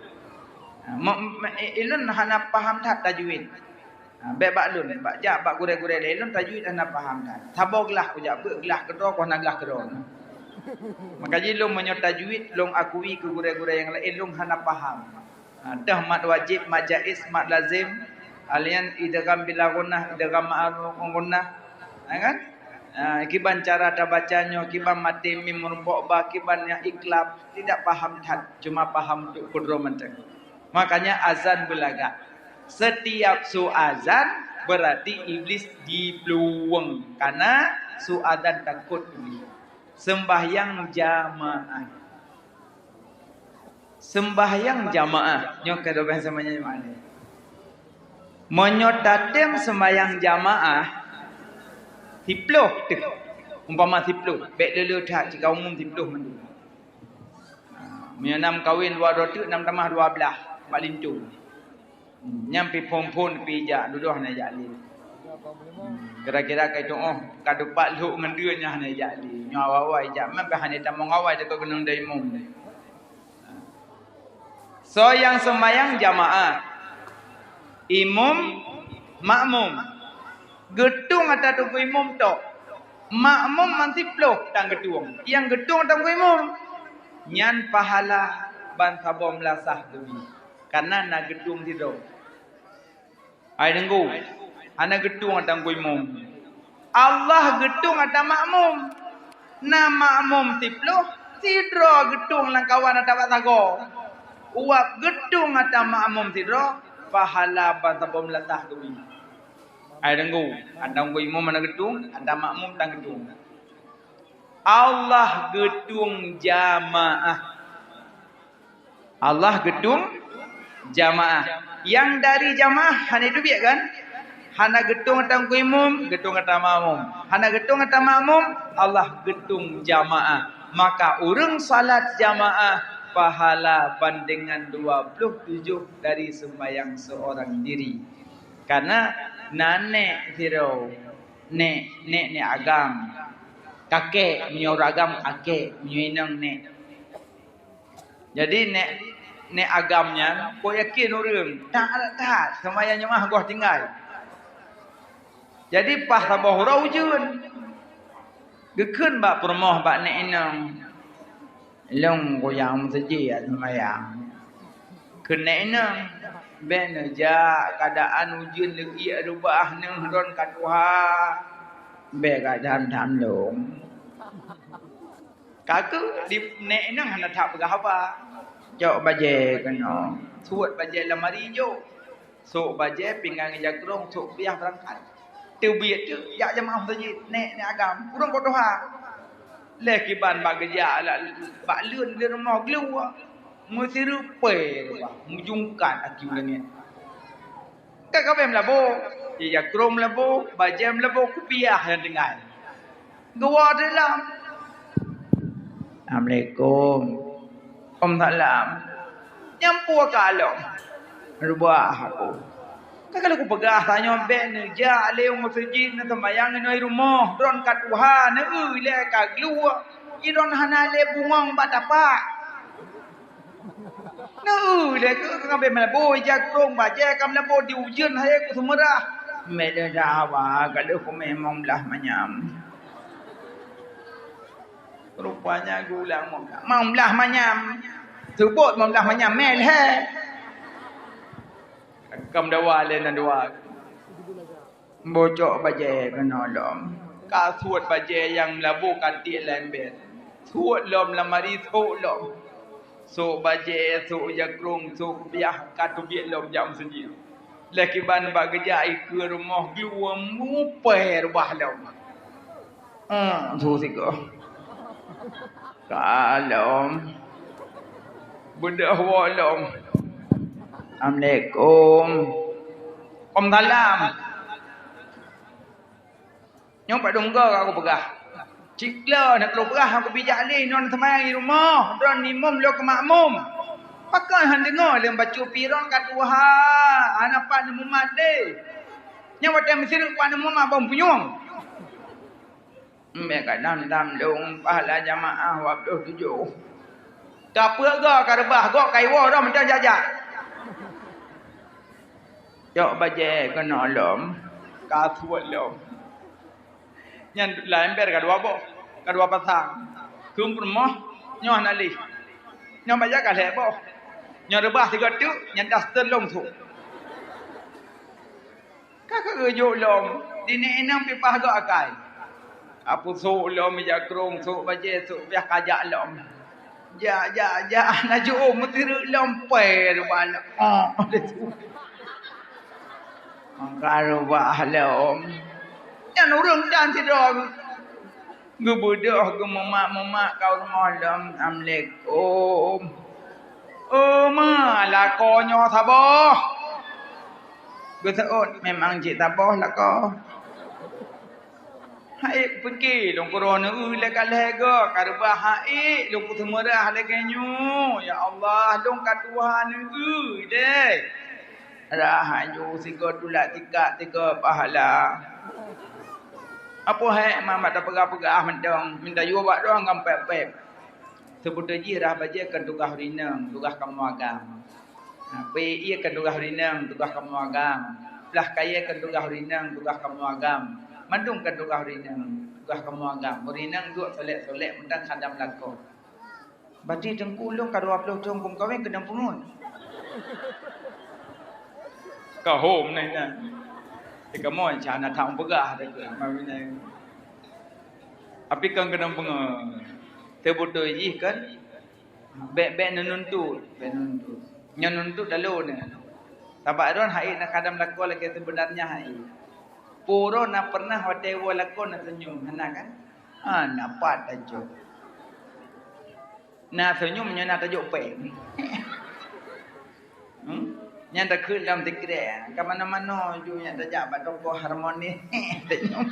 Ilun hana paham tak tajwid. Baik baklun, jak bak gure-gure lelon tajwid anda faham kan. Sabar gelah ku jak gelah kedua ku nak gelah kedua. Maka jilung menyot tajwid long akui ke gure-gure yang lain long hana faham. Dah mat wajib, mat jaiz, mat lazim, alian idgham bila gunnah, idgham ma'ruf gunnah. Kan? Kiban cara ta bacanya, kiban mati mim rubu' ba, kiban yang iklab, tidak faham tak, cuma faham untuk kudro menteng. Makanya azan belaga. Setiap su azan berarti iblis dipeluang karena su azan takut iblis. Sembahyang jamaah. Sembahyang jamaah. Nyok kada bahasa mana? Menyotatem sembahyang jamaah tiploh tu. Umpama tiploh, baik dulu tak jika umum tiploh mandu. Menam kawin 2 rotu 6 tambah 12 paling tu. Nyampi pon-pon pija duduh na jali. Kira-kira kai tu kadu pak lu ngan dia nya na jali. Nyawawai jam man bahane tamong awai dekat gunung daimum. So yang sembahyang jamaah. Imam makmum. Getung atau tu imam tok. Makmum manti plok tang getung. Yang getung tang imam. Nyan pahala ban sabom lasah demi. Karena nak gedung tidur. Ai dengku. Ana gedung atang imam. Allah gedung atang makmum. Nama makmum tiploh tidro gedung langkawan ada tago. Uap gedung ada makmum tidro pahala batabom latah tu. Ai denggu, ada imam mana gedung, ada makmum tang gedung. Allah gedung jamaah. Allah gedung jamaah. Yang dari jamaah hanya itu biak kan? Hana gedung atau imam, gedung atau makmum. Hana gedung atau makmum, Allah gedung jamaah. Maka urang salat jamaah pahala bandingan 27 dari sembahyang seorang diri. Karena nanek zero, nek agam, kakek menyor agam, kakek menyinang nek. Jadi nek agamnya, kau yakin orang tak sembahyang jamaah gua tinggal. Jadi pas sabah rau jeun. Gekeun bak permoh bak nek enang. Long goyang seji sembahyang. Kena enang ben ja keadaan ujian legi rubah nang ron katuha. Be keadaan tham long. Kaku di nek enang hana tak berapa. Jok baje kena. Suat baje lemari jo. Sok baje pinggang jagrong sok biah berangkat. Tiêu biệt chứ dạ cho mau gì nè agam kurang kodoh ha leki ban bagja la ba lươn lươn mau glu mu siru pe mujungkan akiulangnya các em là bo thì dạ krom là bo bà jem là bo kupiah yang dengar gua dalam Assalamualaikum Om Salam nyampua kalau rubah aku kalau aku pegah tanya ben ja leu masjid na sembayang noi rumah ron kat Tuhan le ka glua i ron hana le bungong batapa le ka be melabu ja krong ba je kam labo di ujian hai ku semera mede dawa kalau aku memang lah manyam rupanya gulang mau lah manyam sebut mau lah manyam mel he cầm dawa lên là dawa bocok baje kenolom ka suat baje yang labu kanti lembet suat lom lamari so lom so baje so jagrong so biah katu biak lom jam sendiri laki ban ba gejai ke rumah gluwa mu per bah lom so siko kalom benda walom Assalamualaikum. Om Salam. Nyong pak dongga aku pegah. Cikla nak keluar pegah aku bijak li non semai di rumah. Ron imam lo ke makmum. Pakai han dengar lem baca piron kat Tuha. Ana pak ni mumat de. Nyong wat mesti ku ana mumat bom punyong. Mek kadam dam dong pahala jamaah wa 27. Tak apa ga karabah ga kaiwa dah macam jajak. Jok baje kena lom ka suat lom nyan la ember kadua bo kadua pasang kum permoh nyo nali nyo baje ka le bo nyo rebah tiga tu nyan daster lom tu ka ke yo lom di ne enam pi pah ga akai apu so lom ja krong so baje so biah kajak lom ja na jo mesti lom pe ruan Kalau bahalom, yang orang dan tidak gebudah gemak kau malam Assalamualaikum. Malah konyo saboh. Betul, memang cik saboh lah kau. Hai pergi, dong korona legal lega, karba hai, dong kutemera legenyu. Ya Allah, dong kat Tuhan deh. Rahayu sigo tulak tiga pahala. Apa hai mamat tak pegah-pegah mendong minta yu bak doang ngam pep. Sebut ji rah baje kan tugas rinang, tugas kamu agam. Pe ia kan tugas rinang, tugas kamu agam. Belah kaya kan tugas rinang, tugas kamu agam. Mandung kan tugas rinang, tugas kamu agam. Rinang duk solek-solek mendang khadam lako. Bati tengkulung ka 20 jong kum kawin kena punun. Ka home này nè thì cái món chả là thằng bữa gà đấy mà bên này Api kan kena penga. Terbodoh je kan. Bek nuntut. Yang nuntut lalu ni. Tabak ron haid nak kadam lakon lagi sebenarnya haid. Puro nak pernah hotel lakon nak senyum. Nak kan? Napat tajuk. Nak senyum nak tajuk peng. Yang tak ke dalam tikret. Ke mana-mana ju yang tak jabat toko harmoni. Senyum.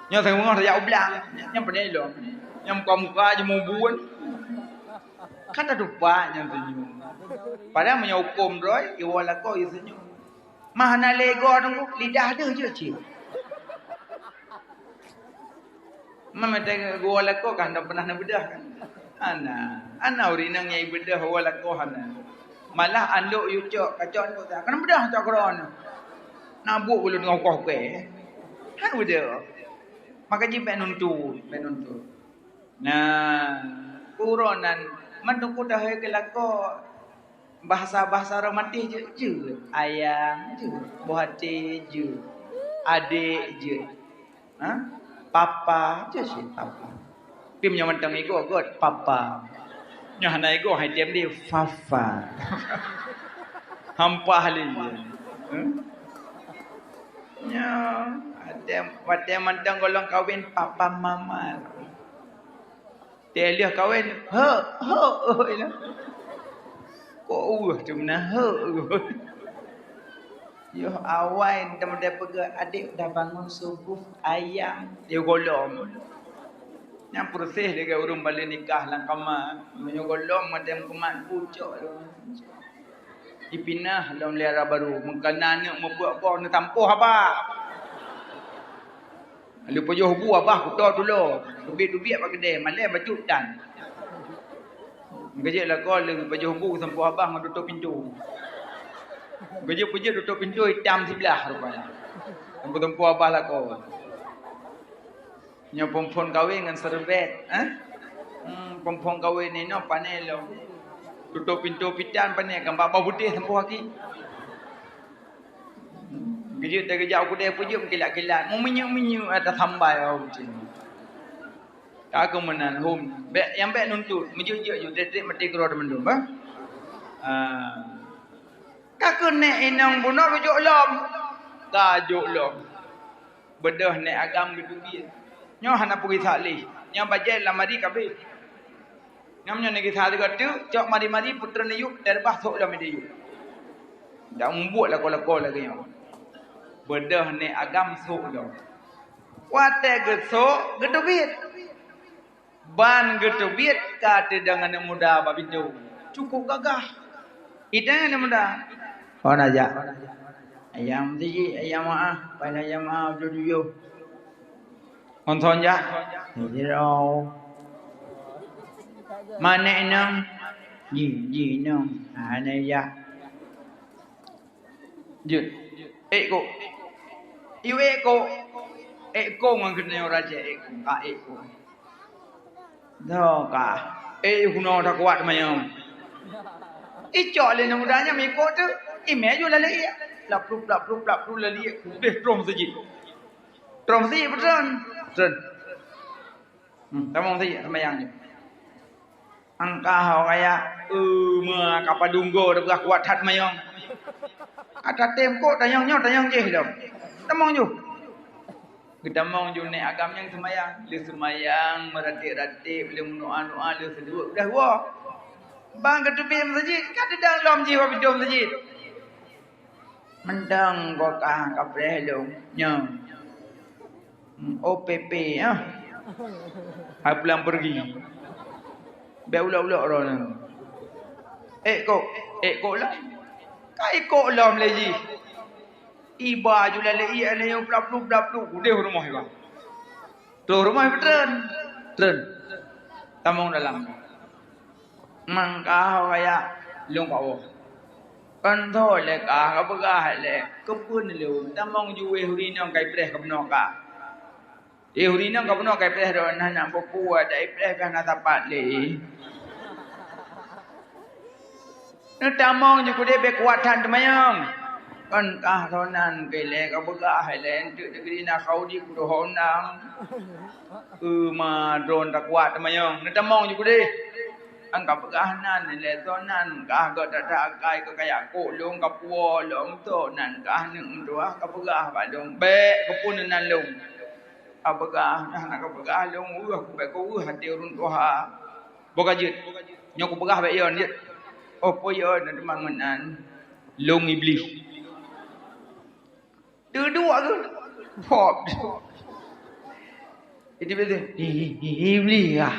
Yang saya ngomong saya ublang, yang pandai lo, yang muka aja mau buat, kan ada lupa yang senyum. Padahal punya hukum roy, iwala kau yang senyum. Mana lego tunggu lidah ada je cik. Mama tengok iwala kau kan dah pernah nak bedah kan? Ana urinang yang bedah iwala kau hana. Malah anduk yucok kacau tu tak, kan bedah tak koron. Nabuk bulu dengan kau ke? Han bedah. Maka ji pen nuntut. Nah, kuronan mendukung dah ke lako bahasa romantis je. Ayang je, buhati je. Adik je. Papa je si papa. Pim yang mentang ego god papa. Nya hana ego hai tiam dia fafa. Hampa halin je. Nya Ada mantang golong kahwin papa mama. Dia lihat kahwin he. Kok tu mana he. Yo awal dia pergi adik dah bangun subuh ayam dia golong. Yang proses dia urung balik nikah lang kama. Menyo golong macam kemat pucuk. Dipinah dalam liara baru. Mengkana nak buat apa nak tampuh apa. Lalu pujuh bu abah kuta dulu. Dubit-dubit apa kedai. Malam baju dan. Gajik lah kau lalu pujuh bu sampai abah dengan tutup pintu. Gajik tutup pintu hitam sebelah rupanya. Tempu abah lah kau. Yang perempuan kahwin dengan serbet. Perempuan kahwin ni no panel lo. Tutup pintu pitan panel. Gambar abah putih sampai lagi. Gejut tak kejap aku dia pujuk kilat-kilat. Mau minyak atas sambai aku macam ni. Aku menan home. Yang baik nuntut. Menjujur je. Trik-trik mati keluar dari mendung. Kakak nak inang bunuh rujuk lom. Tajuk lom. Bedah nak agam gitu dia. Nyoh nak pergi salih. Yang bajai lah mari kabeh. Ngamnya nak pergi salih kata. Cok mari-mari putra ni yuk. Terbah sok lah mari yuk. Dah membuat lah kolak-kolak lagi yang. Bedah ni agam sok dah. Wate gesok gedubit. Ban gedubit kata dengan muda babidu. Cukup gagah. Idang yang muda. Oh najak. Ayam tiji, ayam maaf. Pada ayam maaf jujur. Konton ya. Zero. Mana enam? Ji enam. Ana ya. Jut. Eko. Iu eko ngan kena raja eko. Eko. Dah ka. Kuno dah kuat mayang. Icok le mudanya meko tu. Meju la lagi. Lapluk lali. Deh trom saji. Trom saji betul. Betul. Tamong saji mayang ni. Angka kaya ma kapadunggo dah kuat hat mayang. Ada tempo tayang je dah. Tamong ju. Kita mau ju ni agam yang semayang, le semayang meratik-ratik, le mendoa-doa, le sedut. Dah wah. Bang ketubim masjid, kata dah lom jiwa bidom masjid. Mendang kau kapreh lu. Nya. OPP ah. Hai pulang pergi. Be ulah-ulah orang. Kok lah. Kai kok lam lagi. Iba ju lalai ana yang blap-blap udah rumah bang. Tu rumah tren. Tamong dalam. Mangkah kaya long kau. Kan tho le ka begah le kebun lu. Tamong ju huri nang kai preh kabno ka. Huri nang kabno kai preh ro nak popua dai preh kan tapat le. Tamong ju kude be kuatan temayang. kan kah thonan ke le ka begah le tu negeri na kau di ku honam ma drone tak kuat mayong nak tamong ju deh angka begah nan le thonan kah ga tak kai ka kayak ko long ka puo long to nan kah nung dua ka begah ba dong be ka pun nan long abegah nak ka begah long be ko hati urun tuha boka jit nyok begah be yon jit opo yon nak mang menan long iblis dua ke pop itu betul iblis ah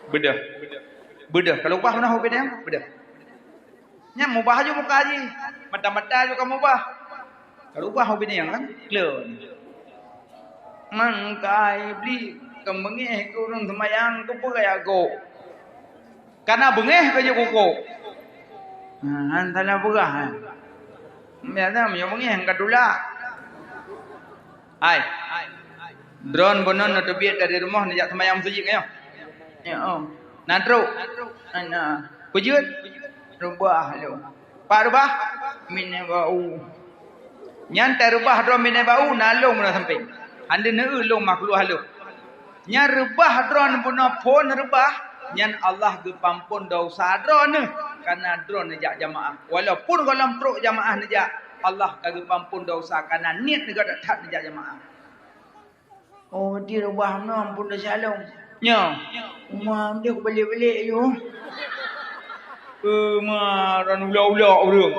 bedah kalau ubah mana hobi dia bedah nya mubah aja muka aja mata-mata juga mubah kalau ubah hobi dia kan clear mangkai iblis kemengeh kurang semayang tu pun kayak go karena bengeh kerja koko antara begah biasa menyambungnya yang kedua hai drone bonon atau biar dari rumah nak semayang masjid kayo ya nadro ana kujut rubah lu parubah minne bau nyan terubah drone minne bau nalong mana sampai ande ne long maklu halu nya rubah drone puno phone rubah nyan Allah ge pampun dosa drone karena drone nejak jamaah walaupun kalau truk jamaah nejak Allah kagak pampun dosa karena niat negara tak nejak jamaah oh dia rubah no ampun dosa long nya umam dia balik-balik you ma ran ulah-ulah urang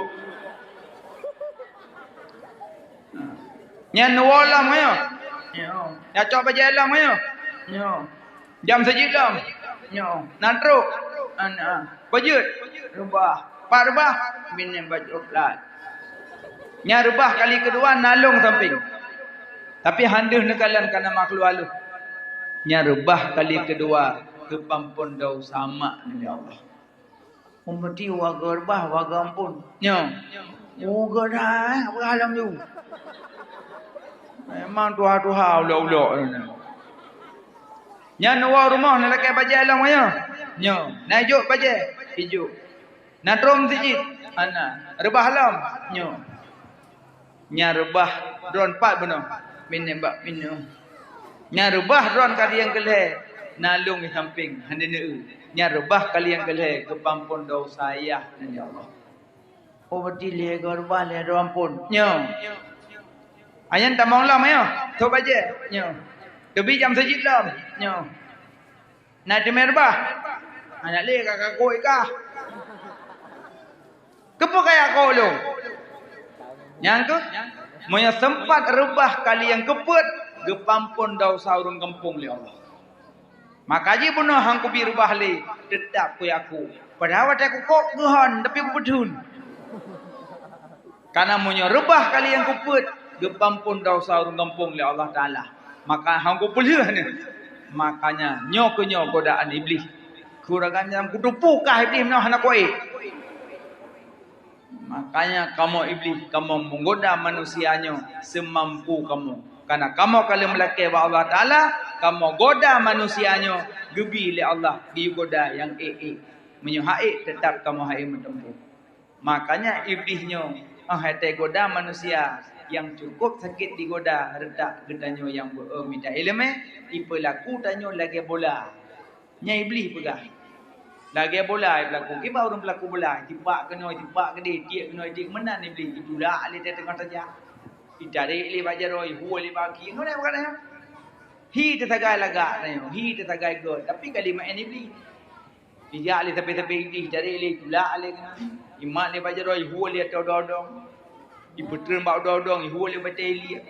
nya nuwalam ya ya coba jalan ya nya jam sejilam nya nantro ana bajut rubah parbah minne bajut lat nya rubah kali kedua nalung samping tapi handeuh nekalan kana makhluk halus nya rubah kali kedua kepampun dau sama ni Allah ummati waga rubah waga ampun nya moga dah apa alam tu memang tuha-tuha ulah-ulah nya nuwa rumah nak lakai baja alam ya nya najuk baja hijau natrom sijit ana rebah alam nya rebah drone 4 benar minne bak minne nya rebah drone kali yang keleh nalung di samping hande ne nya rebah kali yang keleh kepampun dosa ya Allah oh berarti le rebah le ampun nya ayan tamong lam ya to baje nya debi jam sejid lam nya na de merbah anak le kakak koi kah kepo kaya kau lo yang tu monya sempat rebah kali yang keput gepampun dosa urang kampung li Allah makaji puno hang ku bi rebah le tetap ku aku padahal aku kok guhan tapi bedun karena monya rebah kali yang keput gepampun dosa urang kampung li Allah taala maka hang ku pelih ni makanya nyok godaan iblis kurangan dalam kutupu kah iblis noh anak koi makanya kamu iblis kamu menggoda manusianya semampu kamu karena kamu kalau melakai wa Allah taala kamu goda manusianya gebi li Allah digoda yang menyuhai tetap kamu hai mentempuh makanya iblisnya hate goda manusia yang cukup sakit digoda redak gedanyo yang minta ilmu ipelaku tanyo lagi bola nya iblis pegah lagi bola berlaku ke baru berlaku bola tipak kena tipak gede tiak kena dik menan iblis itulah ali tengah saja ditarik li bajaroi hu li baki ngono bukan hi tetagai laga hi tetagai god tapi kalimat ini iblis dia ali tapi iblis dari li itulah ali imak li bajaroi hu li tododong ibu termbak dodong hu li bateli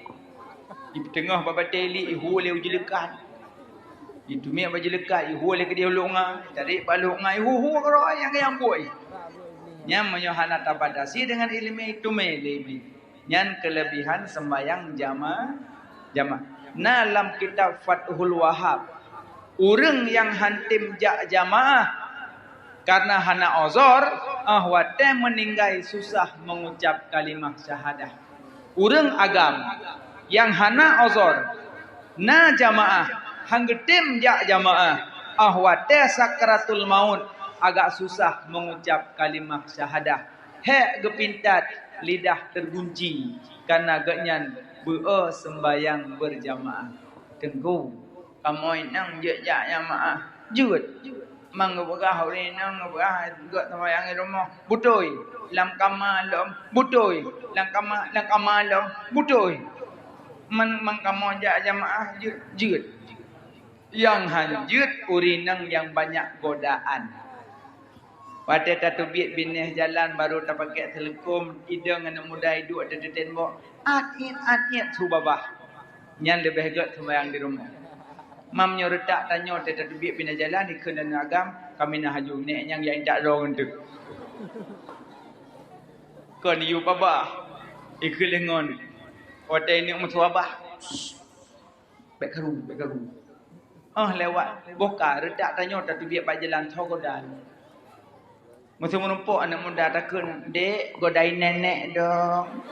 ibu tengah bateli hu li ujelekan itu mi baju lekat ihu le ke dia longa tarik baluk ngai hu karo yang boy nyam menyohana tabadasi dengan ilmu itu melebi nyan kelebihan sembayang jama na dalam kitab Fathul Wahhab urang yang hantim jamaah karena hana uzur wate meninggai susah mengucap kalimat syahadah urang agam yang hana uzur na jamaah hanggetim jamaah ahwate sakratul maut agak susah mengucap kalimah syahadah Hek gepintat lidah tergunci karena genyan sembayang berjamaah. Tengku kamu nang je yang maah jut mang berah hari nang berah gak sembayang di rumah butoi lam kamar lom butoi lam kamar lom butoi man kamu jamaah jut yang hanjut urinang yang banyak godaan. Pada tatubit bineh jalan baru tak pakai telekom idang anak muda hidup ada di tembok atit subabah yang lebih hebat sembahyang di rumah. Mam nyoretak tanya tatubit bineh jalan dikenan agam kami nak haju nek yang tak rong tu. Kau ni yu pabah ikelengon. Hotel ni musabah. Baik karu. Lewat boka redak tanya tatubit pak jalan thogodan. Masa menumpuk anak muda takun, dek, godain nenek dong.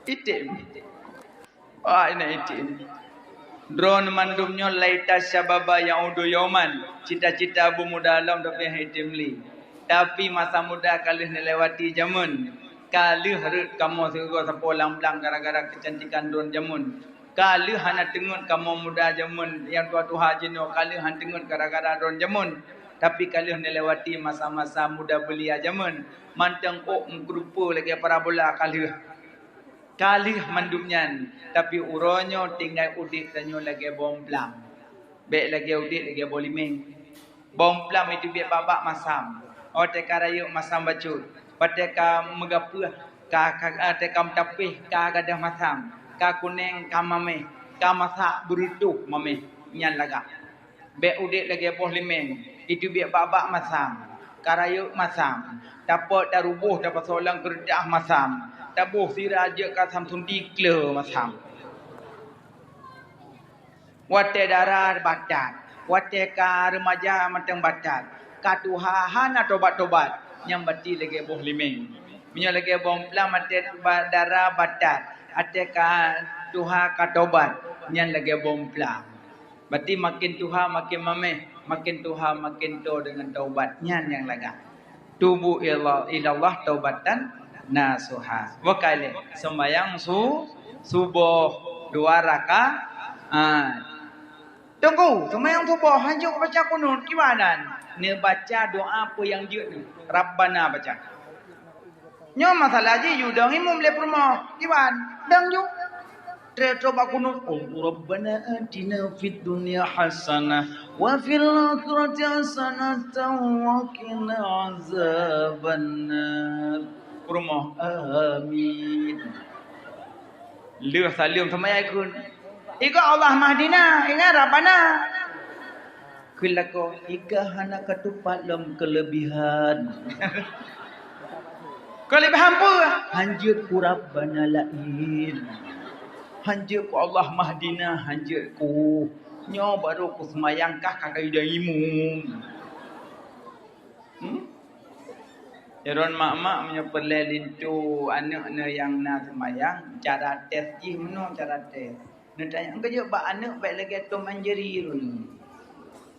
Itim. Wah, ini itim. Drone mandumnya laita syababa yang udu yoman. Cita-cita abu muda alam tapi itim li. Tapi masa muda kali lewati jamun. Kali harut kamu segera sepolang belang gara-gara kecantikan drone jamun. Kali hana tengut kamu muda jamun. Yang tua-tua jenuh. Kali hana tengut gara-gara drone jamun. Tapi kalian melewati masa-masa muda belia zaman. Mantang menggerupa lagi parabola kalian. Kalian mandumnyan. Tapi uronyo tinggal udik tanyo lagi bomplam. Baik lagi udik lagi bolimeng. Bomplam itu biar babak masam. Teka rayuk masam bacut. Teka megapur. Teka metapih. Gadah masam. Kuneng kamameh. Masak berutuh mameh. Nyan lagak. Baik udik lagi bolimeng. Itu biar babak masam. Karayuk masam. Dapat darubuh dapat solang kerja masam. Tabuh siraja kasam sundi kle masam. Wate darah batat. Wate ka remaja matang batat. Katuhahan tobat-tobat. Yang bati lagi boh limeng. Minyak lagi boh pelam mate darah batat. Ate ka tuha katobat. Yang lagi boh pelam. Berarti makin tuha makin mameh. Makin Tuhan makin to dengan taubatnya yang laga. Tubu ilallah taubatan nasuha. Wakale sembayang subuh 2 rakaat. Tunggu, sembayang subuh hajuk baca kunut gimana? Ni baca doa apa yang dia ni? Rabbana baca. Nyo masalah je you dang imam le rumah. Gimana? Dang you coba kunut Rabbana atina fid dunya hasanah wa fil akhirati hasanah wa qina azabannar. Rumah amin. Leuh salim sama ikun. Ika Allah mahdina, ingat Rabbana. Kelako ika hana katupat lam kelebihan. Kelebihan apa? Hanjut ku Rabbana lain. Hanjur ku Allah mahdina, hanjur ku. Nyo baru ku semayang kah kagak ida imum. Jaron mak-mak punya perlelin tu anak-anak yang nak semayang. Cara tes je mana cara tes. Nak tanya, engkau je bak anak baik lagi tu manjeri Iron.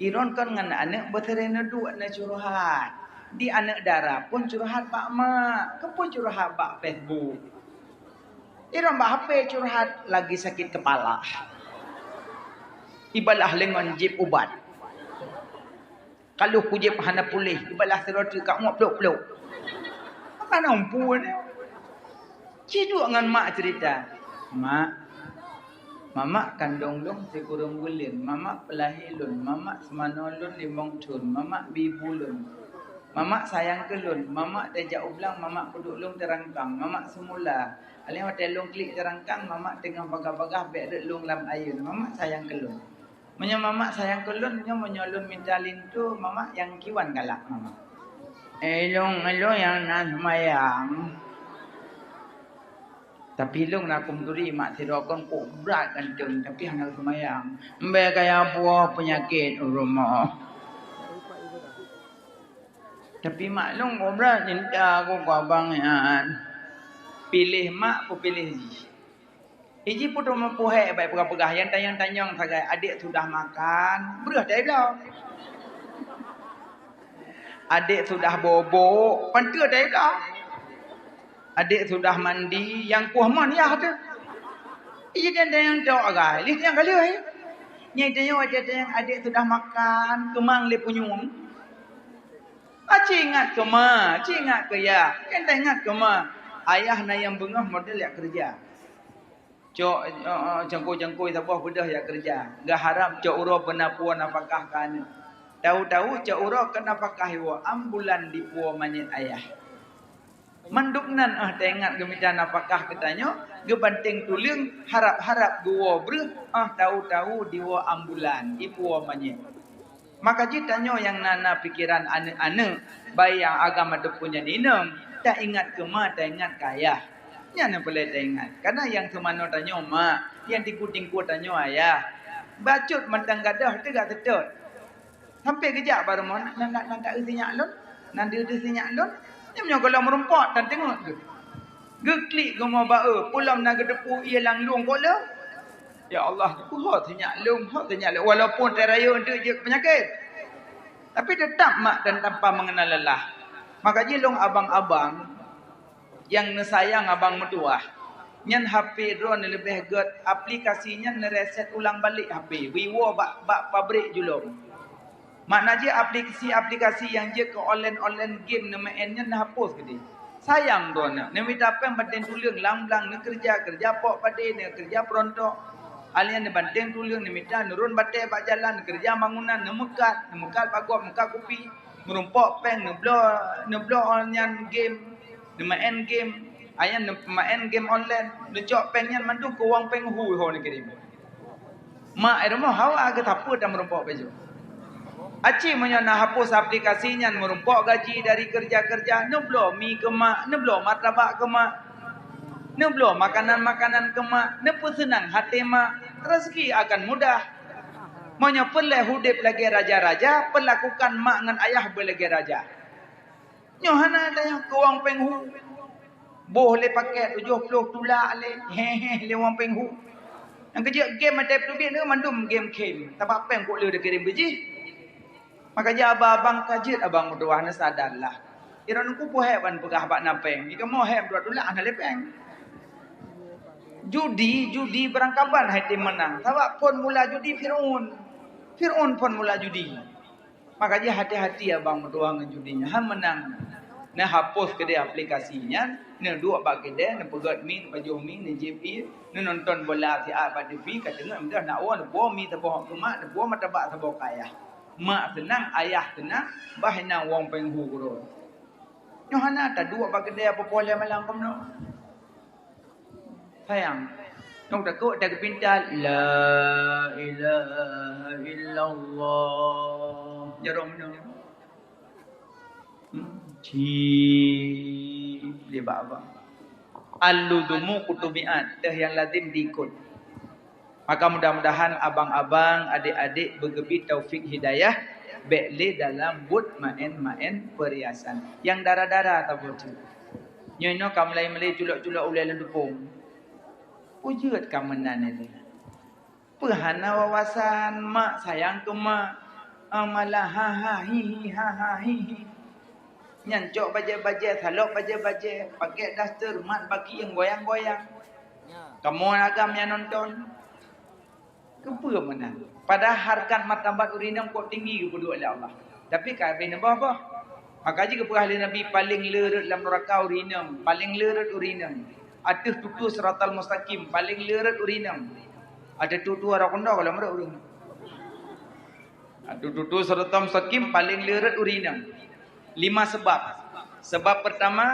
Iron kan dengan anak berterena dua anak curhat. Di anak darah pun curhat bak mak. Kau pun curhat bak Facebook. Iram bah HP curhat lagi sakit kepala. Ibalah lengan jip ubat. Kalau kujip hana pulih, ibalah seroti kat muak peluk-peluk. Apa nampu ni? Ciduk dengan mak cerita. Mak, mamak kandung lung sekurung gulin, mamak pelahir lun, mamak semana lun 5 tahun, mamak bibu lun. Mamak sayang ke lun, mamak tejak ublang, mamak kuduk lung terangkang, mamak semula. Alih hotel lung klik terangkang, mamak tengah bagah-bagah bek lung lam ayun. Mamak sayang kelun. Menyo mamak sayang kelun, nyo menyolun minta lintu, mamak yang kiwan galak mamak. Lung yang nak semayang. Tapi lung nak kumduri mak sirokon ku berat kantun, tapi hanya semayang. Mbak kaya buah penyakit rumah. Tapi mak lung ku berat cinta aku ku abang yan. Pilih mak, aku pilih Ji. Iji pun mampu hek baik pegah-pegah. Yang tanyang-tanyang sagai adik sudah makan. Berah dah belum. Adik sudah bobok, pantua dah dah. Adik sudah mandi, yang kuah man ya ada. Iya kan yang doa gai, lihat yang kali ai. Nyai tanya ada yang adik sudah makan, kemang le punyung. Ingat ke ma, ingat ke ya. Kan tak ingat ke ma. Ayah na yang bengah model ya kerja. Cok jangkui sabah bedah ya kerja. Gak harap cok uro penapuan apakah kan. Tahu-tahu cak uro kenapa kahiwa ambulan di puo manyet ayah. Menduknan tengok gemitan apakah katanya gebanting tuling harap-harap guo ber tahu-tahu diwa ambulan di puo manyet. Maka jitanya yang nana pikiran ane-ane bayi yang agama tu punya ninam tak ingat ke ma tak ingat kaya. Nyana boleh tak ingat. Karena yang semano tanya ma, yang tingku-tingku tanya ayah. Bacut mentang gadah tu gak tetut. Sampai kejap baru mau nak isinya lon. Nanti isinya lon. Nyamnya kalau merempat dan tengok ke. Geklik ke mau bae. Pulang nak depu ia langlung kola. Ya Allah, hot sinyak lung. Walaupun teraya untuk je penyakit. Tapi tetap mak dan tanpa mengenal lelah. Maka jilong abang-abang yang nesayang abang metuah. Nyan HP drone lebih good. Aplikasinya nereset ulang balik HP. Vivo bak pabrik julung. Makna je aplikasi yang je ke online game nama N-nya nak hapus ke dia. Sayang tuan nak. Ni minta apa yang banting tulang lang-lang ni kerja pok pada ni kerja perontok. Alian ni banting tulang ni minta nurun batai bak jalan kerja bangunan ni mekat bagok mekat kopi. Merumpok peng ni blow online game. Ni main game. Ayan ni main game online. Ni cok peng yang mandu ke wang peng hui ho ni kirim. Mak ada mau hawa ke tapu dan merumpok baju. Acik punya nak hapus aplikasinya merumpok gaji dari kerja-kerja. Neblo mi ke mak, neblo martabak ke mak. Neblo makanan-makanan ke mak. Nepu senang hati mak. Rezeki akan mudah. Maunya pelai hudip lagi raja-raja, perlakukan mak dengan ayah berlagi raja. Nyohana ada yang kewang penghu. Boleh pakai 70 tulak le. Hehe le wang penghu. Yang kerja game ada tu biar mandum game game. Tapi apa yang kau le kirim biji? Maka je abang kajit abang berdoa na sadarlah. Iran ku pohe ban pegah bak napeng. Jika mau hem dua tulak na lepeng. Judi berangkapan hai tim menang. Sabab pun mula judi Fir'aun. Fir'aun pun mula judi. Maka je hati-hati abang berdoa dengan judinya. Han menang. Nah hapus ke dia aplikasinya. Nah dua bak ke dia. Nah pegat mi, baju mi, nah JP. Nah nonton bola siap pada TV. Kata dengar nak wan. Buah mi tabuh kemak. Buah matabak tabuh kaya. Mak tenang, ayah tenang, bahina wong penghu guru. Yohana tak dua bagi dia apa boleh malam kamu. Sayang. Nong tak kau tak pintar la ilaha illallah. Jarum no. Dia bapa. Al-ludumu kutubiat teh yang lazim diikut. Maka mudah-mudahan abang-abang, adik-adik bergebi taufik hidayah bekle dalam but main perhiasan. Yang darah-darah tak boleh. Nyono kamu mulai culak-culak ulai lendupung. Ujud kamu nan itu. Perhana wawasan mak sayang ke mak. Malah ha hi. Nyancok baje-baje, salok baje-baje, pakai daster mat baki yang goyang-goyang. Kamu agam yang nonton. Kepa mana? Pada harkat martabat urinam kok tinggi ke oleh Allah. Tapi kabeh apa? Maka jika ahli Nabi paling lerut dalam neraka urinam, paling lerut urinam. Ada tutu siratal mustaqim, paling lerut urinam. Ada tutu orang konda kalau mereka urinam. Ada tutu siratal mustaqim paling lerut urinam. 5 sebab. Sebab pertama,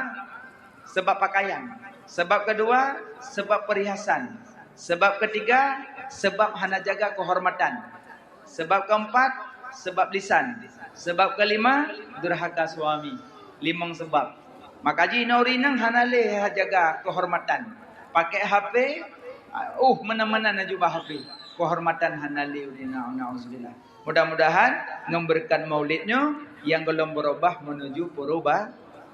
sebab pakaian. Sebab kedua, sebab perhiasan. Sebab ketiga, sebab hana jaga kehormatan. Sebab keempat, sebab lisan. Sebab kelima, durhaka suami. 5 sebab. Maka jina urinang hana le jaga kehormatan. Pakai HP, mana-mana nak jumpa HP. Kehormatan hana le urinang. Na'udzubillah. Mudah-mudahan memberikan maulidnya yang belum berubah menuju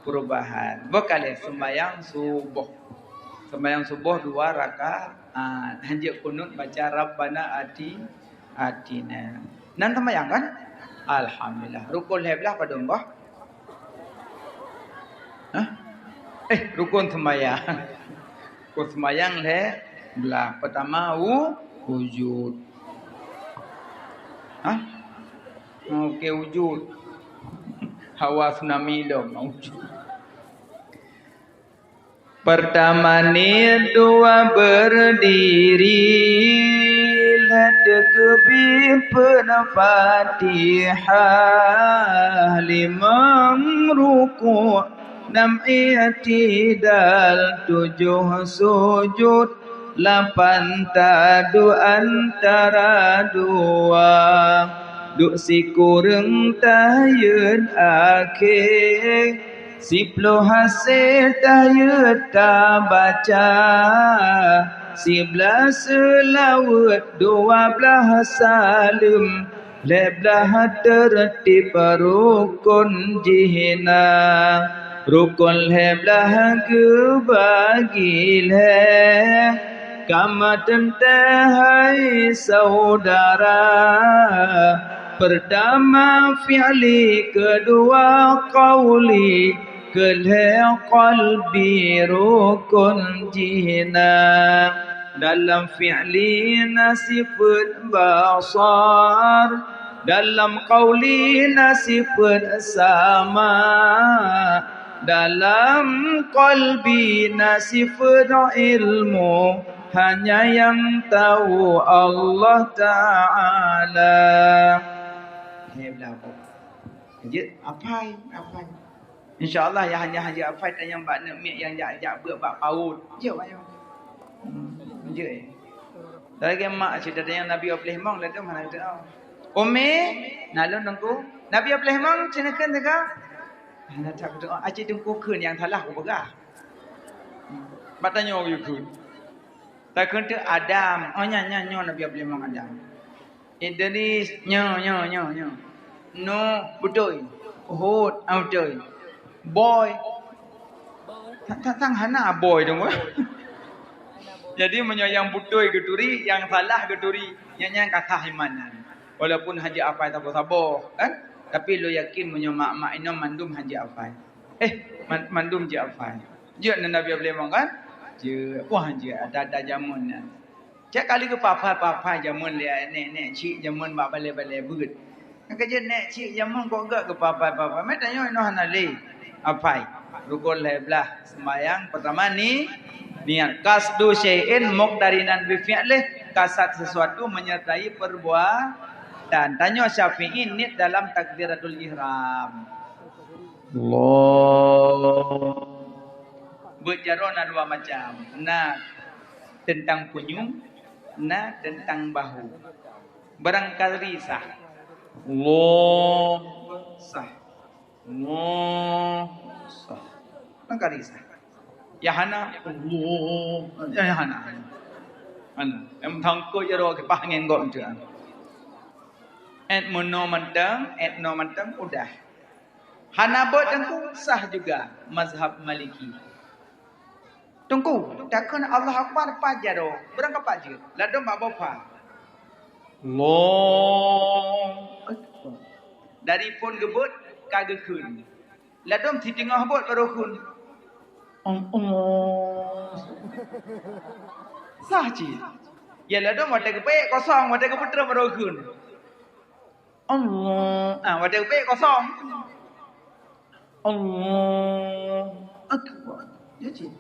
perubahan. Bekali sembahyang subuh. Sembahyang subuh 2 rakaat. Hanjak kunut baca Rabbana atina. Nan sembahyang kan? Alhamdulillah. Rukun heblah pada Allah. Hah? Rukun sembahyang. Rukun sembahyang le belah. Pertama wujud. Hah? Okey wujud. Hawa tsunami dong wujud. Pertama ni dua berdiri Takbir Fatihah, lima ruku' enam i'tidal, tujuh sujud, lapan tadu antara dua, duk sikureng tahiyat akhir, 10 hasil tahiyat tak baca, 11 selawat, 12 salim, 11 tertib rukun jihna, rukun heblah kebagi kama tentahai saudara. Pertama fi'li, kedua qawli, kelih qalbi rukun jihna. Dalam fi'li nasifat basar, dalam qawli nasifat sama, dalam qalbi nasifat ilmu, hanya yang tahu Allah Ta'ala. Jadi apa? InsyaAllah yang hanya apa yang bak nak mik yang jak bak paut. Je banyak. Je. Lagi mak cerita yang Nabi Ibrahim lah tu mana tahu. Umi, nalun dengku. Nabi Ibrahim cenakan tega. Nak tak doa aje dengku keun yang salah ku begah. Bak tanya orang keun. Tak kena Adam. Oh nya Nabi Ibrahim Adam. Idris nya. No betul. Hud betul. Boy. Tang hana boy dong. Jadi menyayang betul geturi, yang salah geturi, yang kata imanan. Walaupun haji apa tak sabar, kan? Tapi lo yakin menyomak ino mandum haji apa? Mandum je apa? Je Nabi Ibrahim kan? Je wah je ada jamun. Cak kali ke papa jamun dia nek cik jamun bak balik beut. Kerja nek cik jamun kok gak ke papa. Mai tanya ino hanale. Apa? Rukun leblah sembahyang pertama ni niat kasdu syai'in muqdarinan bi fi'lih, kasat sesuatu menyertai perbuatan. Tanya Syafi'i niat dalam takbiratul ihram. Allah. Berjarona dua macam. Nah tentang punyung, nah tentang bahu. Barangkali sah. Allah sah. Allah sah. Barangkali sah. Ya hana Allah. Ya hana. Em thangko jaro ke pahangen gom tu. Et mono mantang udah. Hanabot tengku sah juga mazhab Maliki. Tunggu, takkan Allah Akbar pajaro. Berang apa je? Ladom apa? Allah. Dari pun gebut kagekun. Ladom di tengah bot barokun. Allah. Sah je. Ya ladom wadah kepek kosong, wadah keputra barokun. Allah. Wadah kepek kosong. Allah Akbar. Ya je.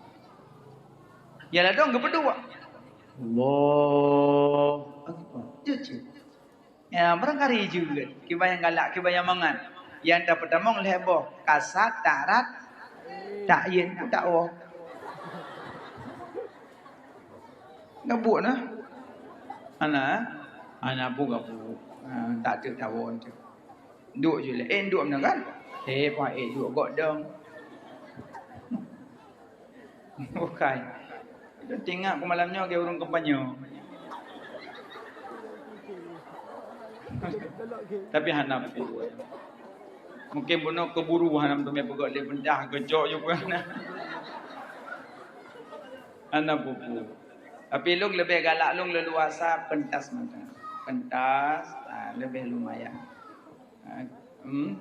Ya lah dong berdua. Allah Akbar. Je. Ya barangkali juga. Kiba yang galak, kiba yang mangan. Yang dapat damang leboh kasat tarat tak yin tak oh. Ngabuk nah. Ana bu gabu. Tak ada tawon tu. Duk je lah. Duk mana kan? Pak duk gok dong. Bukan. Tengok ke malamnya ke urung kempanyo. Tapi hanap tu. Mungkin bunuh keburu hanap tu me pegok le pendah gejok juga nah. Hanap buku. Tapi lung lebih galak lung leluasa pentas macam. Pentas lebih lumayan.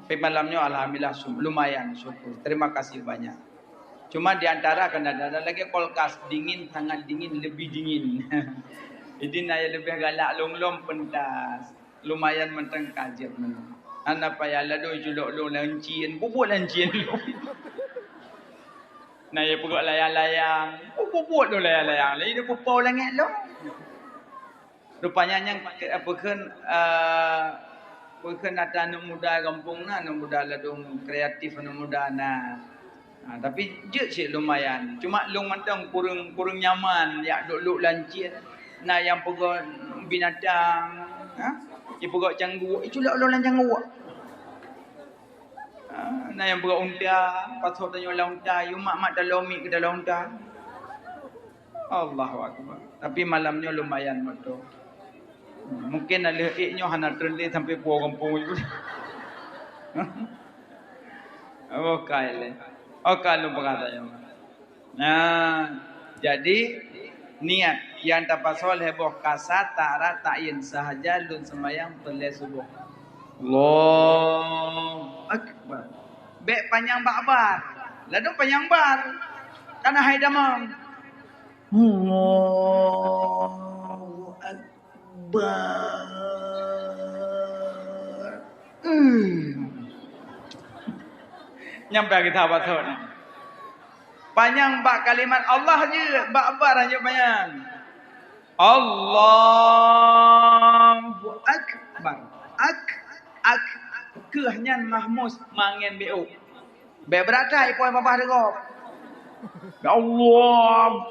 Tapi malamnya alhamdulillah lumayan syukur. Terima kasih banyak. Cuma di antara kan ada lagi kulkas dingin, sangat dingin, lebih dingin. Jadi naya lebih galak long pentas. Lumayan mentang kajet men. Anak payah lalu juluk long lancin, bubuk lancin. Naya perut layang-layang, bubuk long layang-layang. Lain dia pupau langit long. Rupanya yang apa kan ada anak muda kampung na, anak muda ladung kreatif, anak muda na. Tapi je sih lumayan. Cuma long mantang kurang nyaman, ya duk lancin. Nah yang pegak binatang, yang pegak canggu, itu lah orang canggu. Nah yang pegak unta, pasal tanya lah unta, you mak dalam mi ke dalam unta. Allahu Akbar. Tapi malamnya lumayan betul. Mungkin ada iknya hana terlih sampai puau kampung itu. Okay. Okay lu berkata. Nah, jadi niat yang tapasol heboh kasat ta'ara ta'in sahaja lun sembahyang perle subuh. Allahu Akbar. Bek panjang bakbar. Lalu panjang bar. Karena hai damam. Allahu Akbar. Nyampe kita pasal ni. Panjang bak kalimat Allah je, bakbar aja panjang. Allahu Akbar. Kehnya mahmus mangen beu. Be beratai poi bapa dego. Ya Allah.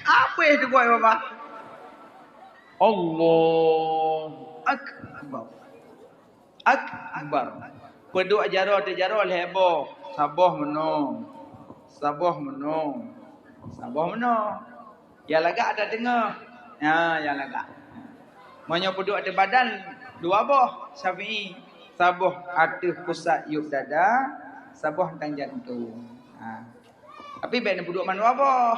Apa itu poi bapa? Allahu Akbar. Akbar. Peduk jaro heboh. Saboh menong. Ya lagak ada dengar. Ya lagak. Monya peduk ada badan dua boh Syafi'i. Saboh atas pusat yuk dada, saboh tang jantung. Tapi ben peduk mana boh?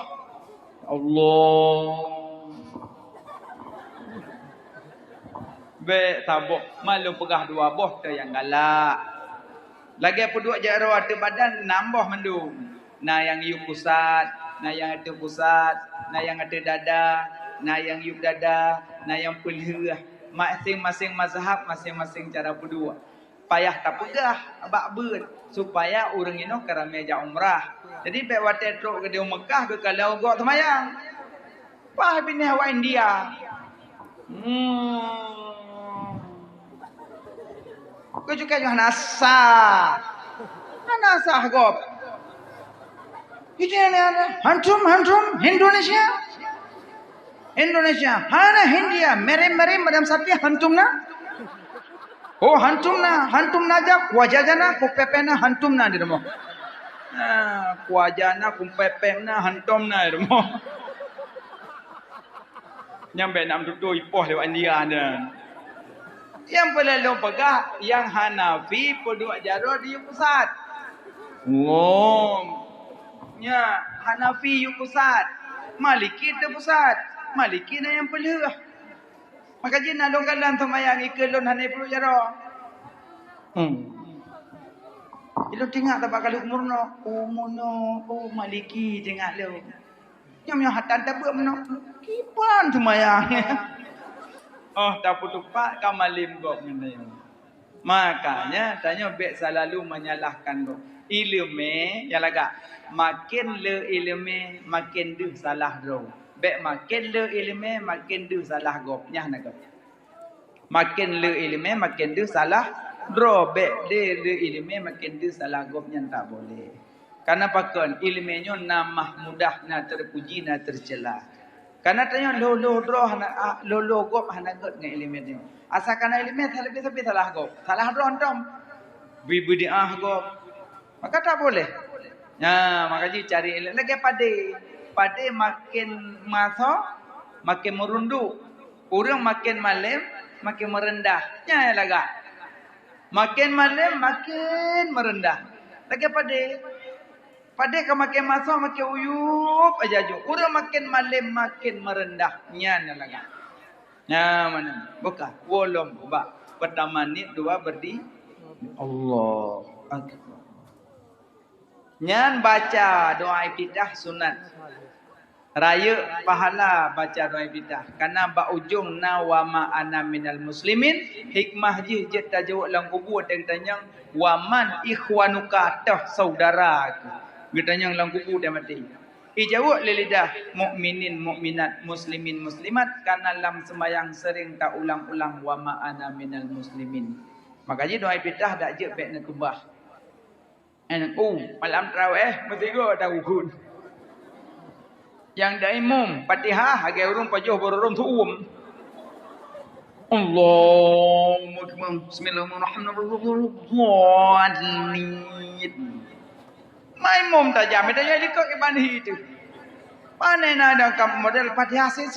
Allah. Be saboh malu pegah dua boh tu yang galak. Lagi peduk jaro atas badan nambah mendung. Nah yang yuk pusat, nah yang ada pusat, nah yang ada dada, nah yang yuk dada, nah yang pelih. Masing-masing mazhab, masing-masing cara berdua. Payah tak pegah, abak ber. Supaya orang ini kerana meja umrah. Jadi baik waktu truk ke dia Mekah ke kalau gok semayang. Pah bini hawa India. Kau juga jangan asah. Anasah gok. Itu yang ada. Hantum, Indonesia. Hana India. Merem madam satya hantum na. Oh hantum na aja. Kuajajana kupepena hantum na di rumah. Kuajana kupepena hantum na di rumah. Nyampe nak duduk ipoh lewat India ada. Yang pelelong pegah yang Hanafi peduk jaro di pusat. Ya, Hanafi yuk pusat. Maliki di pusat. Maliki na yang pelih. Maka jin nak dongkalan semayang ikelon hanai perlu jaro. Ilo tengok tak bakal umurno. Maliki tengok lo. Nyam hatan tak buat meno. Kipan semayang. Tak putus pak kamalim gok menai. Makanya tanya bek selalu menyalahkan gok. Ilmu yang lagak makin le ilmu makin duh salah ro. Bek makin le ilmu makin duh salah gop nyah nak. Makin le ilmu makin duh salah ro. Bek le ilmu makin duh salah gop nyah tak boleh. Karena pakon ilmunya namah mudah na terpuji na tercela. Karena tanya lo gop hana got ngai ilmu dia. Asalkan ilmu tapi salah gop. Salah ro antom. Bidiah gop. Maka tak boleh. Maka cari ilmu lagi pade makin masuk makin merunduk. Orang makin malam makin merendah. Ya laga. Makin malam makin merendah. Lagi pade ke makin masuk makin uyup aja jo. Orang makin malam makin merendah. Ya laga. Mana? Bukan. Wolom ba. Pertama ni dua berdi. Allah Akbar. Nyan baca doa iftitah sunat. Raya pahala baca doa iftitah. Karena ba ujung na wa ma ana minal muslimin. Hikmah je je tajuk lang kubur dia tanya wa man ikhwanuka tah saudara aku. Dia tanya lang kubur dia mati. Ijawab lidah mukminin mukminat muslimin muslimat karena lam sembayang sering tak ulang-ulang wa ma ana minal muslimin. Makanya doa iftitah dak je baik nak kubah. Malam tarawih mesti go tahu kun. Yang daimum Fatihah hagai urung pajuh borong tuum. Allahumma akbar. Bismillahirrahmanirrahim. Mai mum tajam itu jadi kok ke bani itu. Panai ada kam model Fatihah sen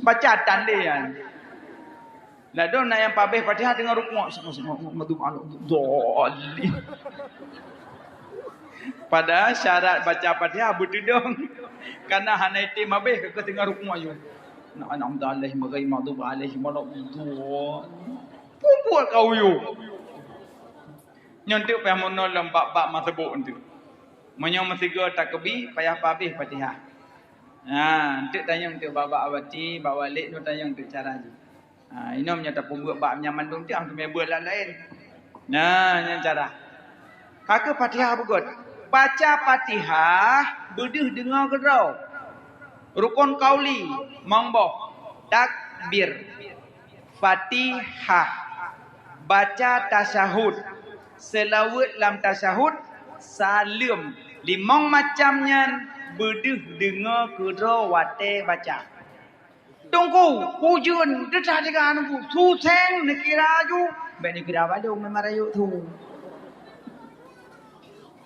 baca tandian. Lah don yang pabeh Fatihah dengan rukuk doli. Pada syarat baca Fatihah berdudung. Karena hanaiti mabeh ke tengah rukuk ayo. Na alhamdulillah magai madhub alaihi wasallam. Pumpul kau yo. Nyontek payah monolong bab-bab masebuk tu. Menyong mesiga takbir payah pabeh Fatihah. Entuk tanya untuk bab awati, bab walik tu tanya untuk cara je. Inom nya tak pembuat bab nyaman dong tiang tu member lain. Yang cara. Kakak Fatihah begut. Baca Fatihah bedih dengar gerau. Rukun kauli mongboh takbir Fatihah baca tasyahud selawat lam tasyahud salim limong macamnya bedih dengar gerau wate baca. Tunggu hujun dedah dengan aku suseng nekira ju be nekira baju memarayu tu.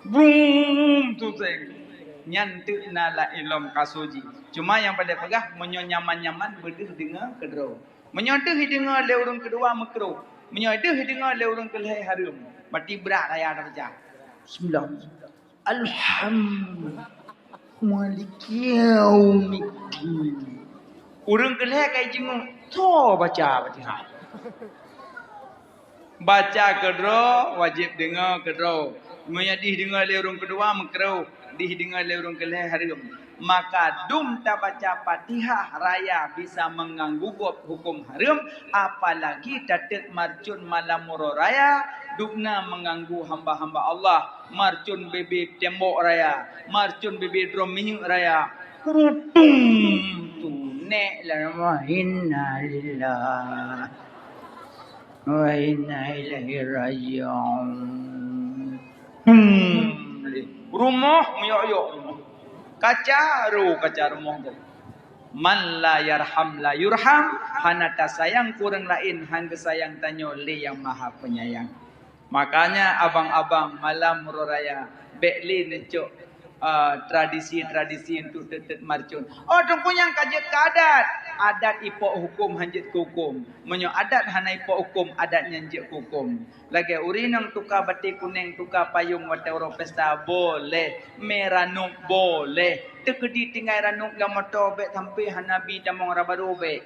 Boom tu seng nyantuk nala ilom kasuji. Cuma yang pada pegah menyon nyaman-nyaman berdeh dengar kedro. Menyodeh dengar le urang kedua makruh. Menyodeh dengar le urang kelih harum. Berarti berat raya dah baca. Bismillah. Alhamdulillah. Maliki yaumiddin. Urang kelih kai jengung so baca Fatihah. Baca kedro wajib dengar kedro. Menyadih dengar le urang kedua makruh. Dih dengar le urang kelih harum. Maka dum tak baca Fatihah raya bisa mengganggu hukum haram, apalagi datuk marcun malam muro raya dukna mengganggu hamba-hamba Allah, marcun bebe tembok raya, marcun bebe drum minyak raya. Tu nek la wa inna lillahi wa inna ilaihi raji'un. Rumah meyok-yok. Kaca rumah tu. Man la yarham la yurham. Hanata sayang kurang lain. Hangga sayang tanyo le yang maha penyayang. Makanya abang-abang malam raya. Bekli necuk tradisi-tradisi untuk tetet marcun. Oh tunggu yang kajet ke adat. Adat ipok hukum hanjit hukum. Menyo adat hana ipok hukum. Adat nyanjit hukum. Lagi urinang tukar batik kuning. Tukar payung watero pesta. Boleh. Meranuk boleh. Tekedi tinggal ranuk yang motor. Bek sampai hanabi damong rabaru bek.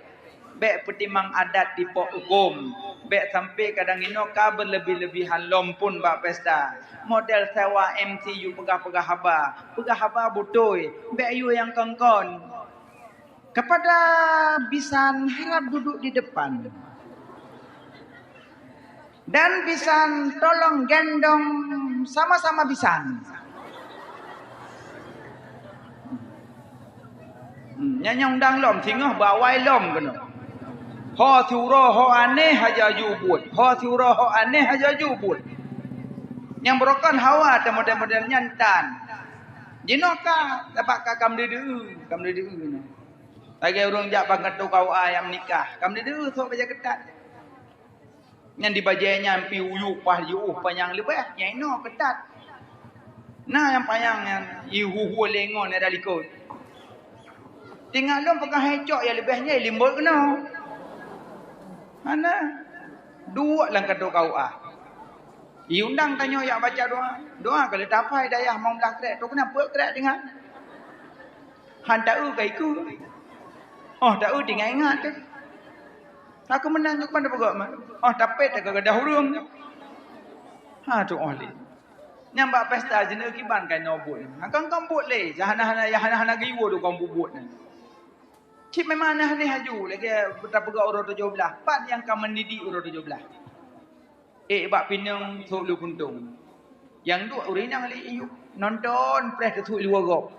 Bek petimang adat ipok hukum. Bek sampai kadang inoka berlebih-lebihan lompun bak pesta. Model sewa MCU pegah-pegah haba. Pegah haba butoi. Bek you yang kongkon. Kepada bisan harap duduk di depan. Dan bisan tolong gendong sama-sama bisan. Nyanyong dang lom tingah bawai lom kena. Ho thuro ho aneh haja jubut. Ho thuro ho aneh haja jubut. Yang berokan hawa ada model-model nyantan. Jinoka dapat kam dedu kena. Lagi urang jak banget tu kau ayam nikah. Kam dedu sok baca ketat. Yang dibajainya ampi uyuk pah yuh panjang lebih. Yang ino ketat. Nah yang panjang yang ihu lengon ada likut. Tinggal lu pegang hecok yang lebihnya limbul kena. Mana? Dua lang kado kau Iundang tanya yang baca doa. Doa kalau tapai dayah mau belah krek. Tu kenapa krek dengan? Han tak kai ku. Oh tak tinggal ingat tu. Aku menang tu pada pegak mah. Oh tapet tak gadah hurung. Ha tu oleh. Nyambak pesta jenak kiban kan nobut. Hangkang kambut le. Hana giwo tu kambut buat ni. Cip memang aneh haju lagi betapa gak urut 17. Pat yang kau mendidik urut 17. Bak pinang sok lu kuntung. Yang duk urinang ali iyu nonton press tu lu gop.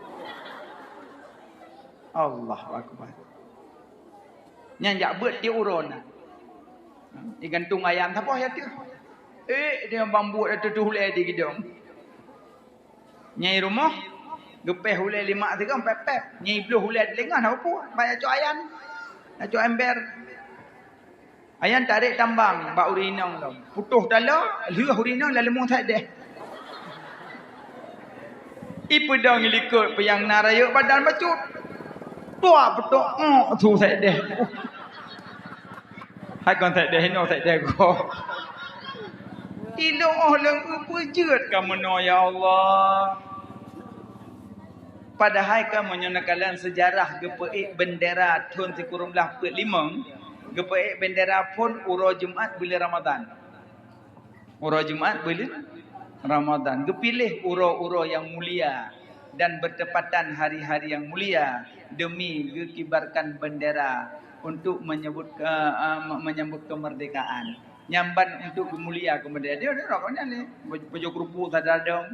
Allahu akbar. Nyanjak bet dia urun. Digantung ayam apa ya tu? Dia bambu ada tu hulai di gidong. Nyai rumah gepeh hulai 5 3 4 nyai belah hulai lengan apa? Bayar cok ayam. Cok ember. Ayam tarik tambang bak urinang tu. Putuh dala, liu urinang lalu mung tak deh. Ipedang likut peyang naraya badan bacut. Tua betul tu tak deh. Hai kon tak deh no tak deh ko. Ilong leng pujut kamu no ya Allah. Padahal kamu nyonakalan sejarah gepeik bendera tahun 1945. Gepeik bendera pun uro Jumaat bulan Ramadan. Uro Jumaat bulan Ramadan. Gepilih uro-uro yang mulia dan bertepatan hari-hari yang mulia demi dikibarkan bendera untuk menyambut kemerdekaan. Nyamban untuk mulia kemerdekaan. Dia rokoknya ni baju kerupuk sadadong.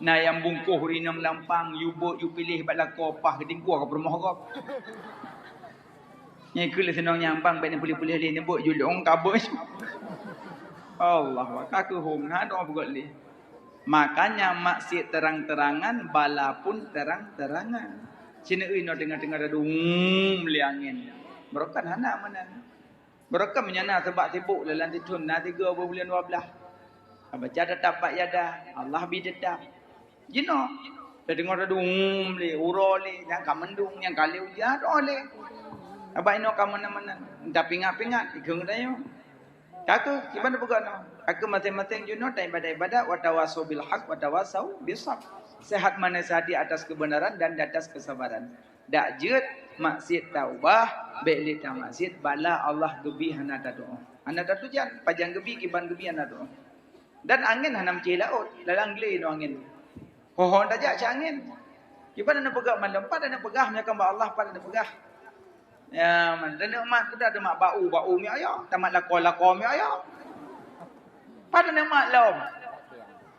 Nah yang bungkuh rinam lampang yubo yu pilih bat lako pah kedingkuah ke permoh kau. Nyai kele senang nyampang baik ni pulih-pulih li nebuk julung kabus. Allah aku hum na doa buat li. Makanya maksiat terang-terangan bala pun terang-terangan. Sini ino dengar-dengar dung li angin. Berokan hana mana. Berokan menyana sebab sibuk dalam titun na 3 bulan 12. Baca tetap pak yada Allah bi tetap. Jino. Dah dengar dung li uro li yang kamendung yang kali ujar ole. Abang ino kamu mana-mana. Dah pingat-pingat. Ikung tayo. Kaku, gimana bukan? Aku masing-masing juno time ibadah watawasau bil haq watawasau bisab. Sehat mana sehat di atas kebenaran dan di atas kesabaran. Dak jeut maksiat taubah, belik ta maksiat bala Allah gebi hana doa. Hana tu jan pajang gebi kiban gebi hana doa. Dan angin hanam cai laut, lalang gele no angin. Pohon tajak cai angin. Gimana nak pegah malam pada nak pegah nya kamba Allah pada nak pegah. Ya, man, dan mak tu dah ada mak bau mi ayah, tamat lako mi ayah. Pada nama laum.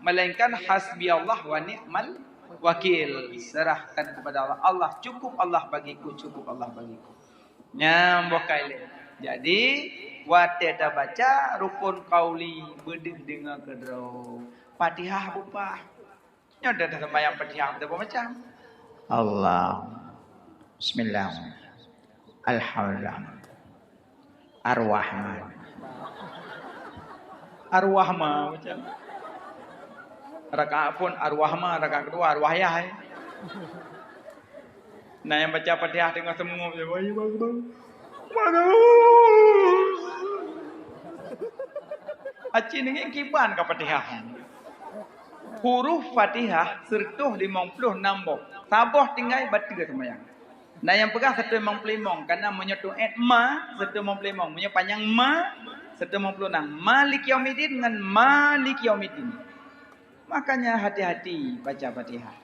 Melainkan hasbi Allah wa ni'mal wakil. Serahkan kepada Allah. Allah cukup Allah bagiku, cukup Allah bagiku. Nyambokai. Jadi, wate dah baca rukun qauli bedeh dengar kedro. Fatihah bupa. Nya dah sembahyang Fatihah berapa macam? Allah. Bismillah. Alhamdulillah. Ar-Rahman. Ar-Rahman macam. Rakaat pun Ar-Rahman, rakaat kedua Ar-Wahyah. Nah yang baca Fatihah tengah semua je. Mana? Acin ni kiban ke Fatihah. Huruf Fatihah sertuh 56 nombor. Sabah tinggal batu sembahyang. Nah yang pegah satu 55 karena menyetu ma satu 55 punya panjang ma satu 56 Malik Yaumiddin dengan Malik Yaumiddin. Makanya hati-hati baca Fatihah.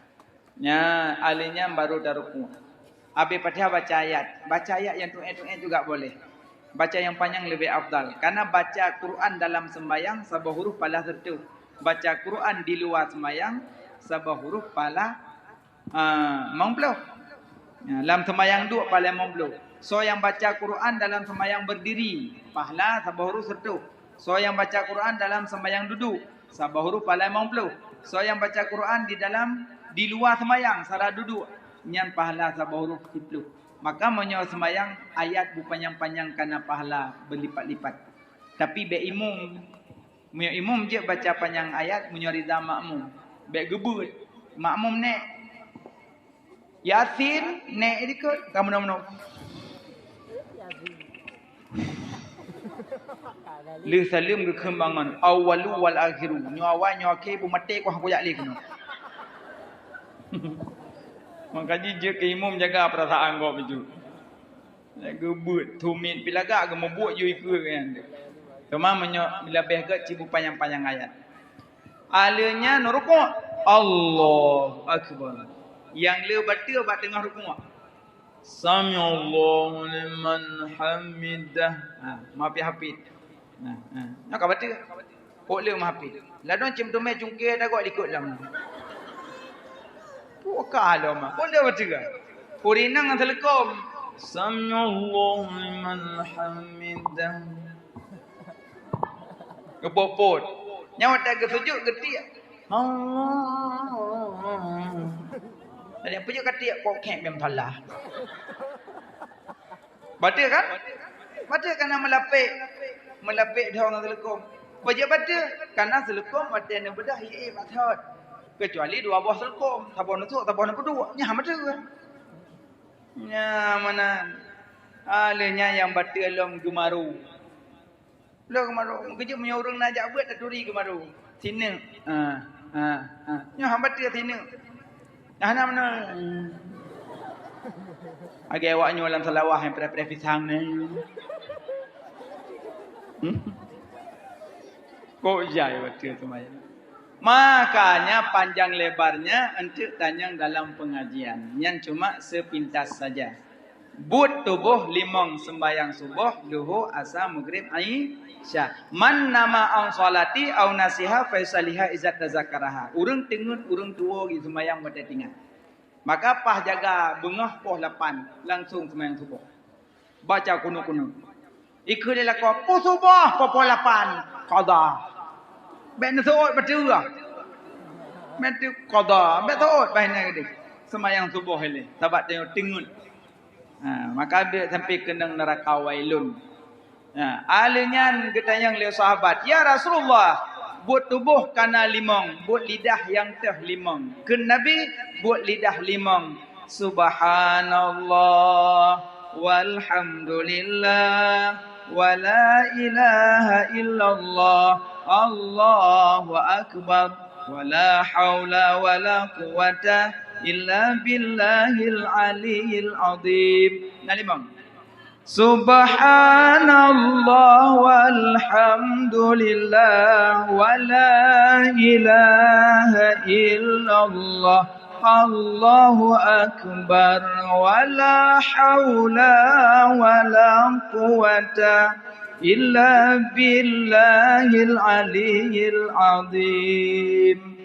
Nya alinya baru daruku. Habis Fatihah baca ayat yang tu'et juga boleh. Baca yang panjang lebih afdal karena baca Quran dalam sembahyang sabah huruf pala sertu. Baca Quran di luar sembahyang sabah huruf pala 90. Dalam sembahyang duk paling membelu. So yang baca Quran dalam sembahyang berdiri, pahala sabah huruf sertu. So yang baca Quran dalam sembahyang duduk, sabah huruf paling membelu. So yang baca Quran di luar sembahyang, sarah duduk, nyan pahala sabah huruf 10. Maka menyo sembahyang ayat panjang-panjang karena pahala berlipat-lipat. Tapi be imum je baca panjang ayat menyo rida makmum. Be gebut makmum nek Yasin nek ikut kamu nama. Li salim kekembangan awalu wal akhiru. Nyo awal nyo akhir bu mati ko aku yak li kena. Makanya je ke imam jaga perasaan kau begitu. Gebut tumit pilaga ke membuat you ikut kan. Cuma menyo bila beh ke cibu panjang-panjang ayat. Alanya nu rukuk. Allahu akbar. Yang le baca bat tengah rukuk. Sami Allahu liman hamidah. Maaf hafid. Nak baca. Pok le mahfid. Ladon cem tu mai cungkir dah gok ikut dalam. Pok kalau mah. Pok dia baca. Purinang ang telekom. Sami Allahu liman hamidah. Kepopot. Nyawa tak kesujud ketik. Ada yang punya ketik kok kek memang salah. Baca kan? Baca kan melapik dia orang telekom. Baca baca karena telekom baca yang bedah bathot. Kecuali dua buah telekom, tabon nusuk, tabon kedua. Nya baca kan? Nya mana? Alenya yang baca lom gemaru. Lo gemaru, kerja punya orang nak ajak buat taturi gemaru. Sini. Nya hamba dia sini. Nah mana? Agak awak nyulam selawah yang pada pisang ni. Kok jaya baca tu maya. Makanya panjang lebarnya encik tanyang dalam pengajian. Yang cuma sepintas saja. But tubuh limang sembahyang subuh, duhur, asar, maghrib, isya. Man nama ang salati au nasiha faisaliha izat zakaraha. Urang tengut urang tua gi sembahyang pada tinggal. Maka pah jaga bengah poh 8 langsung sembahyang subuh. Baca kuno-kuno. Ikut dia lakon poh subuh poh 8 qada. Ben suut baca ah. Ben tu qada, ben suut baina gede. Sembahyang subuh hele. Tabat tengok tengut. Maka dia sampai kena neraka wailun. Alanya kita yang lihat sahabat, ya Rasulullah, buat tubuh kana limang, buat lidah yang teh limang. Ken Nabi buat lidah limang. Subhanallah walhamdulillah wala ilaha illallah Allahu akbar wala haula wala quwata illa billahil aliyil azim. Nalimang. Subhanallah walhamdulillah wala ilaha illallah Allahu akbar wala haula wala quwata illa billahil aliyil azim.